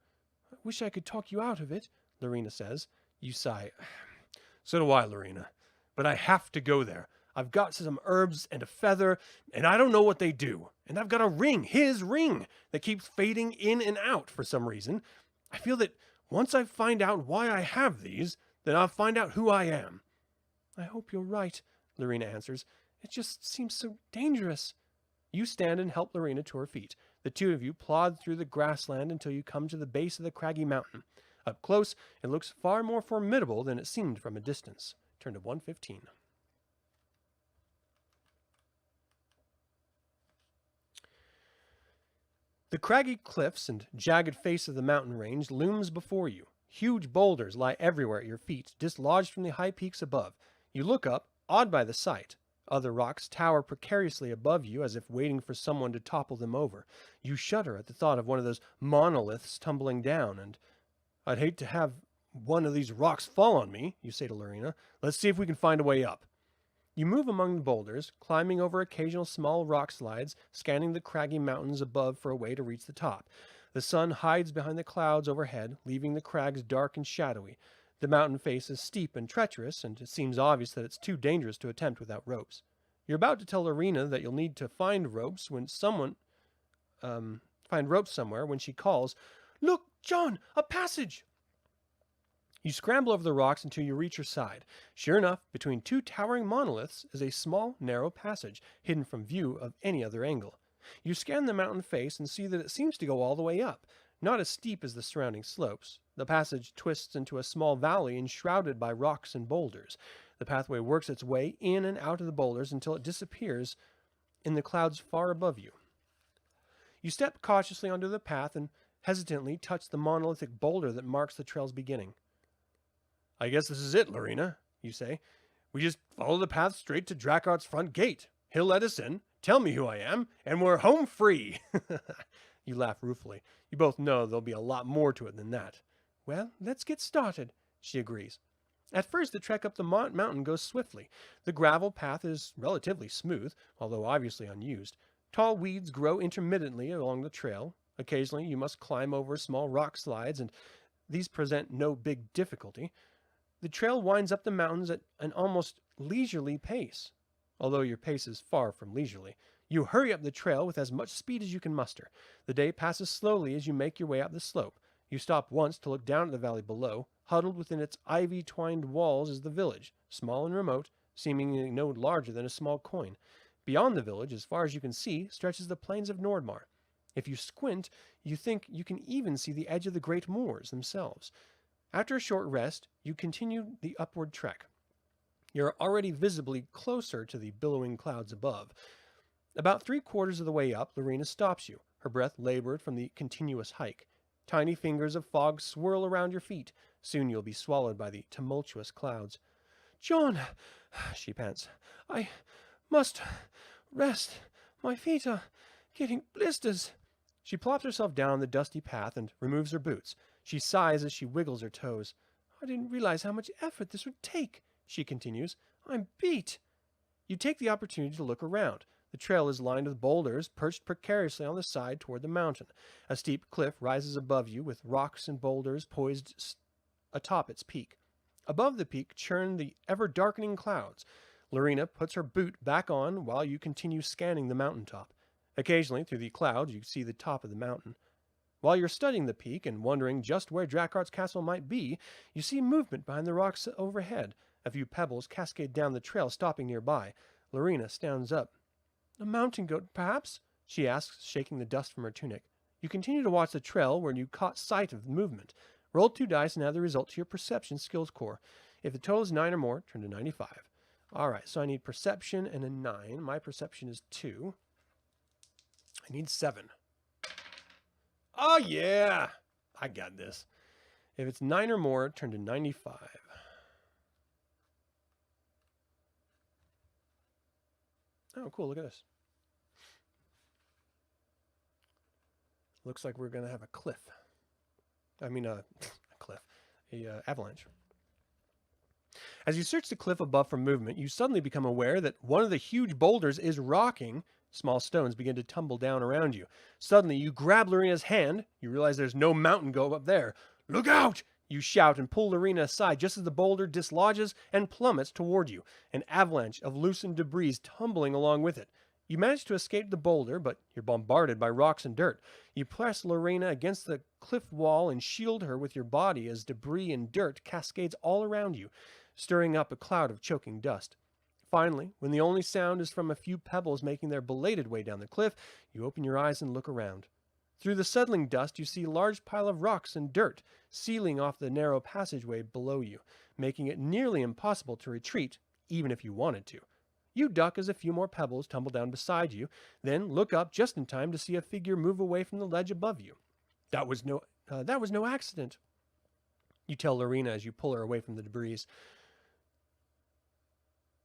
"I wish I could talk you out of it," Lorena says. You sigh. "So do I, Lorena. But I have to go there. I've got some herbs and a feather, and I don't know what they do. And I've got a ring, his ring, that keeps fading in and out for some reason. I feel that once I find out why I have these, then I'll find out who I am." "I hope you're right," Lorena answers. "It just seems so dangerous." You stand and help Lorena to her feet. The two of you plod through the grassland until you come to the base of the craggy mountain. Up close, it looks far more formidable than it seemed from a distance. Turn to 115. The craggy cliffs and jagged face of the mountain range looms before you. Huge boulders lie everywhere at your feet, dislodged from the high peaks above. You look up, awed by the sight. Other rocks tower precariously above you as if waiting for someone to topple them over. You shudder at the thought of one of those monoliths tumbling down, and I'd hate to have one of these rocks fall on me, you say to Lorena. Let's see if we can find a way up. You move among the boulders, climbing over occasional small rock slides, scanning the craggy mountains above for a way to reach the top. The sun hides behind the clouds overhead, leaving the crags dark and shadowy. The mountain face is steep and treacherous, and it seems obvious that it's too dangerous to attempt without ropes. You're about to tell Lorena that you'll need to find ropes somewhere when she calls, "Look, John, a passage!" You scramble over the rocks until you reach her side. Sure enough, between two towering monoliths is a small, narrow passage, hidden from view of any other angle. You scan the mountain face and see that it seems to go all the way up. Not as steep as the surrounding slopes. The passage twists into a small valley enshrouded by rocks and boulders. The pathway works its way in and out of the boulders until it disappears in the clouds far above you. You step cautiously onto the path and hesitantly touch the monolithic boulder that marks the trail's beginning. "I guess this is it, Lorena," you say. "We just follow the path straight to Drakart's front gate. He'll let us in, tell me who I am, and we're home free." You laugh ruefully. You both know there'll be a lot more to it than that. "Well, let's get started," she agrees. At first, the trek up the mountain goes swiftly. The gravel path is relatively smooth, although obviously unused. Tall weeds grow intermittently along the trail. Occasionally, you must climb over small rock slides, and these present no big difficulty. The trail winds up the mountains at an almost leisurely pace. Although your pace is far from leisurely, you hurry up the trail with as much speed as you can muster. The day passes slowly as you make your way up the slope. You stop once to look down at the valley below. Huddled within its ivy-twined walls is the village, small and remote, seemingly no larger than a small coin. Beyond the village, as far as you can see, stretches the plains of Nordmaar. If you squint, you think you can even see the edge of the great moors themselves. After a short rest, you continue the upward trek. You're already visibly closer to the billowing clouds above. About 3/4 of the way up, Lorena stops you, her breath labored from the continuous hike. Tiny fingers of fog swirl around your feet. Soon you'll be swallowed by the tumultuous clouds. "John," she pants, "I must rest. My feet are getting blisters." She plops herself down the dusty path and removes her boots. She sighs as she wiggles her toes. "I didn't realize how much effort this would take," she continues. "I'm beat." You take the opportunity to look around. The trail is lined with boulders perched precariously on the side toward the mountain. A steep cliff rises above you with rocks and boulders poised atop its peak. Above the peak churn the ever-darkening clouds. Lorena puts her boot back on while you continue scanning the mountaintop. Occasionally, through the clouds, you see the top of the mountain. While you're studying the peak and wondering just where Drakart's castle might be, you see movement behind the rocks overhead. A few pebbles cascade down the trail, stopping nearby. Lorena stands up. "A mountain goat, perhaps?" she asks, shaking the dust from her tunic. You continue to watch the trail where you caught sight of the movement. Roll 2 dice and add the result to your perception skills score. If the total is 9 or more, turn to 95. All right, so I need perception and a 9. My perception is 2. I need 7. Oh, yeah. I got this. If it's 9 or more, turn to 95. Oh, cool. Look at this. Looks like we're going to have a cliff. I mean, a cliff. A avalanche. As you search the cliff above for movement, you suddenly become aware that one of the huge boulders is rocking. Small stones begin to tumble down around you. Suddenly, you grab Lorena's hand. You realize there's no mountain goat up there. "Look out!" You shout and pull Lorena aside just as the boulder dislodges and plummets toward you, an avalanche of loosened debris tumbling along with it. You manage to escape the boulder, but you're bombarded by rocks and dirt. You press Lorena against the cliff wall and shield her with your body as debris and dirt cascades all around you, stirring up a cloud of choking dust. Finally, when the only sound is from a few pebbles making their belated way down the cliff, you open your eyes and look around. Through the settling dust, you see a large pile of rocks and dirt sealing off the narrow passageway below you, making it nearly impossible to retreat, even if you wanted to. You duck as a few more pebbles tumble down beside you, then look up just in time to see a figure move away from the ledge above you. That was no accident, you tell Lorena as you pull her away from the debris.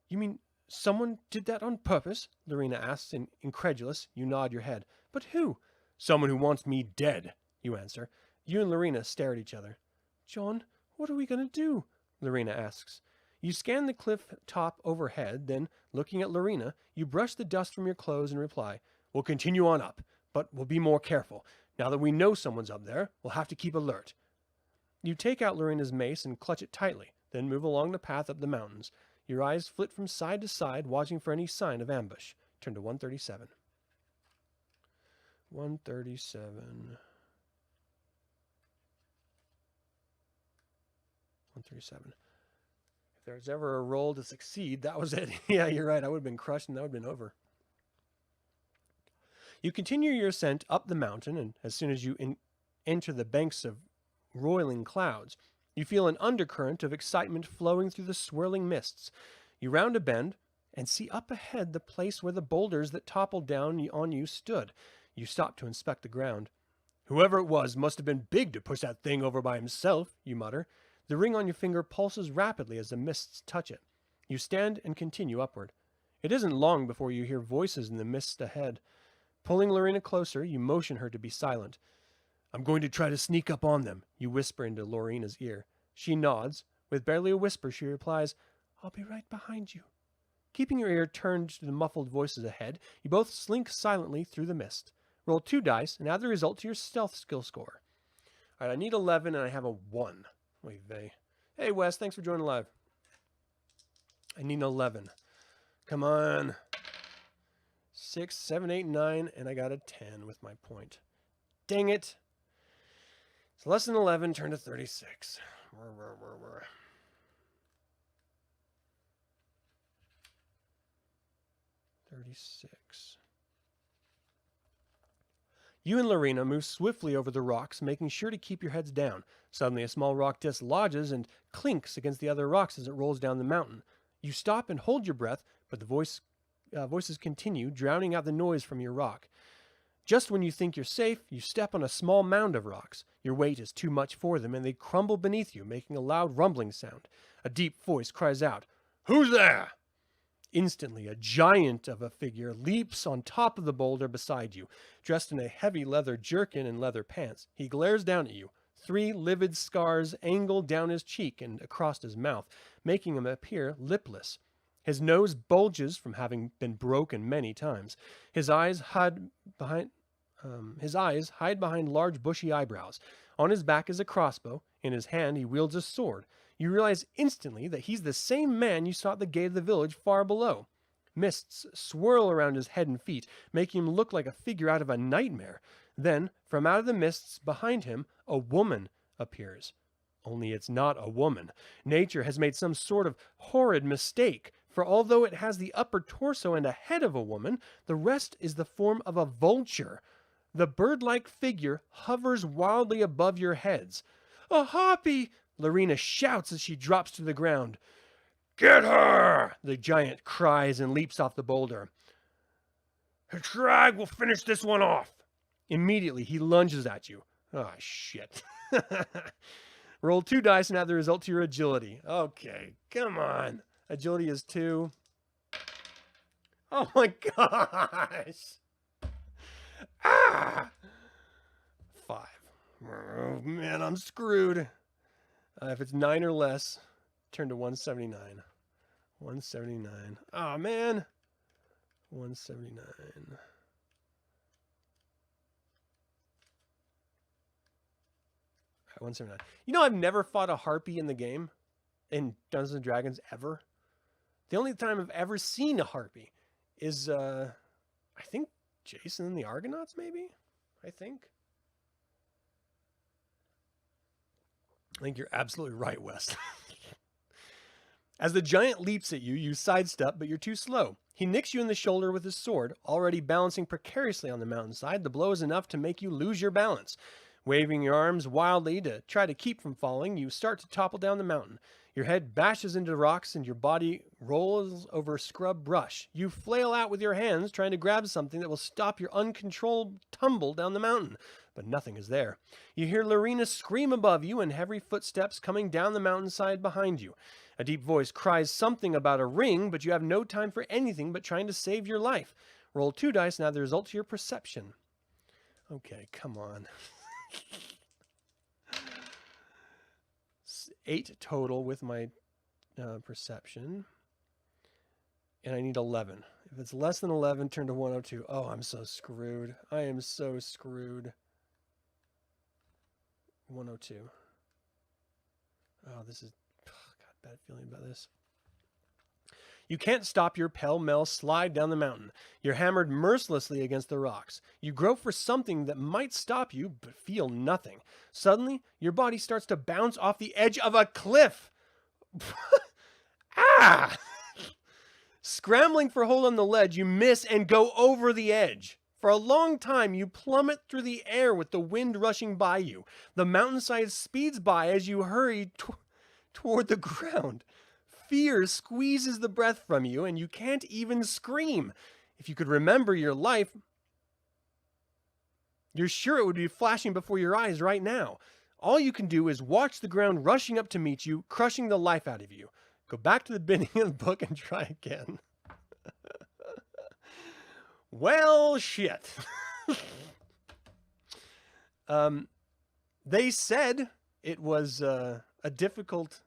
You mean someone did that on purpose? Lorena asks, incredulous. You nod your head. But who? Someone who wants me dead, you answer. You and Lorena stare at each other. John, what are we going to do? Lorena asks. You scan the cliff top overhead, then, looking at Lorena, you brush the dust from your clothes and reply, We'll continue on up, but we'll be more careful. Now that we know someone's up there, we'll have to keep alert. You take out Lorena's mace and clutch it tightly, then move along the path up the mountains. Your eyes flit from side to side, watching for any sign of ambush. Turn to 137. 137. 137. If there's ever a roll to succeed, that was it. Yeah, you're right. I would have been crushed and that would have been over. You continue your ascent up the mountain, and as soon as you enter the banks of roiling clouds, you feel an undercurrent of excitement flowing through the swirling mists. You round a bend and see up ahead the place where the boulders that toppled down on you stood. You stop to inspect the ground. Whoever it was must have been big to push that thing over by himself, you mutter. The ring on your finger pulses rapidly as the mists touch it. You stand and continue upward. It isn't long before you hear voices in the mist ahead. Pulling Lorena closer, you motion her to be silent. I'm going to try to sneak up on them, you whisper into Lorena's ear. She nods. With barely a whisper, she replies, I'll be right behind you. Keeping your ear turned to the muffled voices ahead, you both slink silently through the mist. Roll 2 dice and add the result to your stealth skill score. All right, I need 11 and I have a 1. Wait, Hey, Wes, thanks for joining live. I need an 11. Come on. 6, 7, 8, 9, and I got a 10 with my point. Dang it. It's less than 11, turn to 36. 36. You and Lorena move swiftly over the rocks, making sure to keep your heads down. Suddenly, a small rock dislodges and clinks against the other rocks as it rolls down the mountain. You stop and hold your breath, but the voices continue, drowning out the noise from your rock. Just when you think you're safe, you step on a small mound of rocks. Your weight is too much for them, and they crumble beneath you, making a loud rumbling sound. A deep voice cries out, Who's there? Instantly, a giant of a figure leaps on top of the boulder beside you. Dressed in a heavy leather jerkin and leather pants, he glares down at you. 3 livid scars angle down his cheek and across his mouth, making him appear lipless. His nose bulges from having been broken many times. His eyes hide behind large bushy eyebrows. On his back is a crossbow. In his hand he wields a sword. You realize instantly that he's the same man you saw at the gate of the village far below. Mists swirl around his head and feet, making him look like a figure out of a nightmare. Then, from out of the mists behind him, a woman appears. Only it's not a woman. Nature has made some sort of horrid mistake, for although it has the upper torso and a head of a woman, the rest is the form of a vulture. The bird-like figure hovers wildly above your heads. A harpy! Lorena shouts as she drops to the ground. Get her! The giant cries and leaps off the boulder. Her drag will finish this one off. Immediately, he lunges at you. Oh, shit. Roll 2 dice and add the result to your agility. Okay, come on. Agility is 2. Oh my gosh. 5. Oh man, I'm screwed. If it's 9 or less, turn to 179. 179. Oh man. 179. 179. You know, I've never fought a harpy in the game, in Dungeons and Dragons, ever. The only time I've ever seen a harpy is, I think, Jason and the Argonauts, maybe? I think you're absolutely right, Wes. As the giant leaps at you, you sidestep, but you're too slow. He nicks you in the shoulder with his sword, already balancing precariously on the mountainside. The blow is enough to make you lose your balance. Waving your arms wildly to try to keep from falling, you start to topple down the mountain. Your head bashes into rocks and your body rolls over scrub brush. You flail out with your hands, trying to grab something that will stop your uncontrolled tumble down the mountain, but nothing is there. You hear Lorena scream above you and heavy footsteps coming down the mountainside behind you. A deep voice cries something about a ring, but you have no time for anything but trying to save your life. Roll 2 dice and add the result to your perception. Okay, come on. 8 total with my perception. And I need 11. If it's less than 11, turn to 102. Oh, I'm so screwed. I am so screwed. 102. Oh, this is... God, bad feeling about this. You can't stop your pell-mell slide down the mountain. You're hammered mercilessly against the rocks. You grope for something that might stop you, but feel nothing. Suddenly, your body starts to bounce off the edge of a cliff. Ah! Scrambling for hold on the ledge, you miss and go over the edge. For a long time, you plummet through the air with the wind rushing by you. The mountainside speeds by as you hurry toward the ground. Fear squeezes the breath from you, and you can't even scream. If you could remember your life, you're sure it would be flashing before your eyes right now. All you can do is watch the ground rushing up to meet you, crushing the life out of you. Go back to the beginning of the book and try again. Well, shit. They said it was a difficult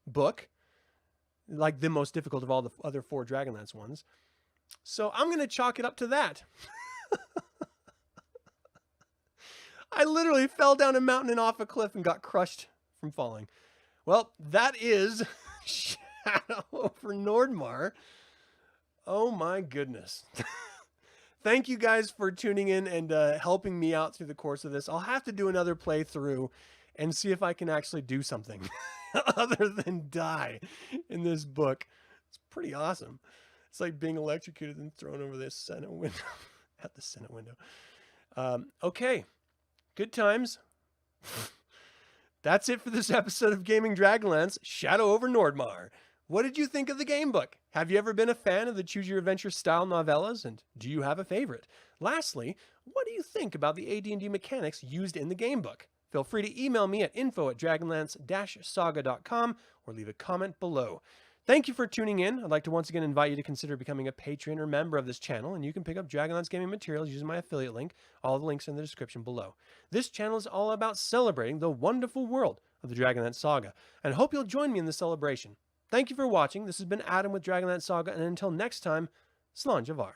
book. Like the most difficult of all the other 4 Dragonlance ones. So I'm going to chalk it up to that. I literally fell down a mountain and off a cliff and got crushed from falling. Well, that is Shadow over Nordmaar. Oh my goodness. Thank you guys for tuning in and helping me out through the course of this. I'll have to do another playthrough and see if I can actually do something other than die in this book. It's pretty awesome. It's like being electrocuted and thrown over this Senate window. At the Senate window. Okay. Good times. That's it for this episode of Gaming Dragonlance, Shadow over Nordmaar. What did you think of the game book? Have you ever been a fan of the Choose Your Adventure style novellas? And do you have a favorite? Lastly, what do you think about the AD&D mechanics used in the game book? Feel free to email me at info@dragonlance-saga.com or leave a comment below. Thank you for tuning in. I'd like to once again invite you to consider becoming a patron or member of this channel, and you can pick up Dragonlance gaming materials using my affiliate link. All the links are in the description below. This channel is all about celebrating the wonderful world of the Dragonlance Saga, and I hope you'll join me in the celebration. Thank you for watching. This has been Adam with Dragonlance Saga, and until next time, Slanjavar.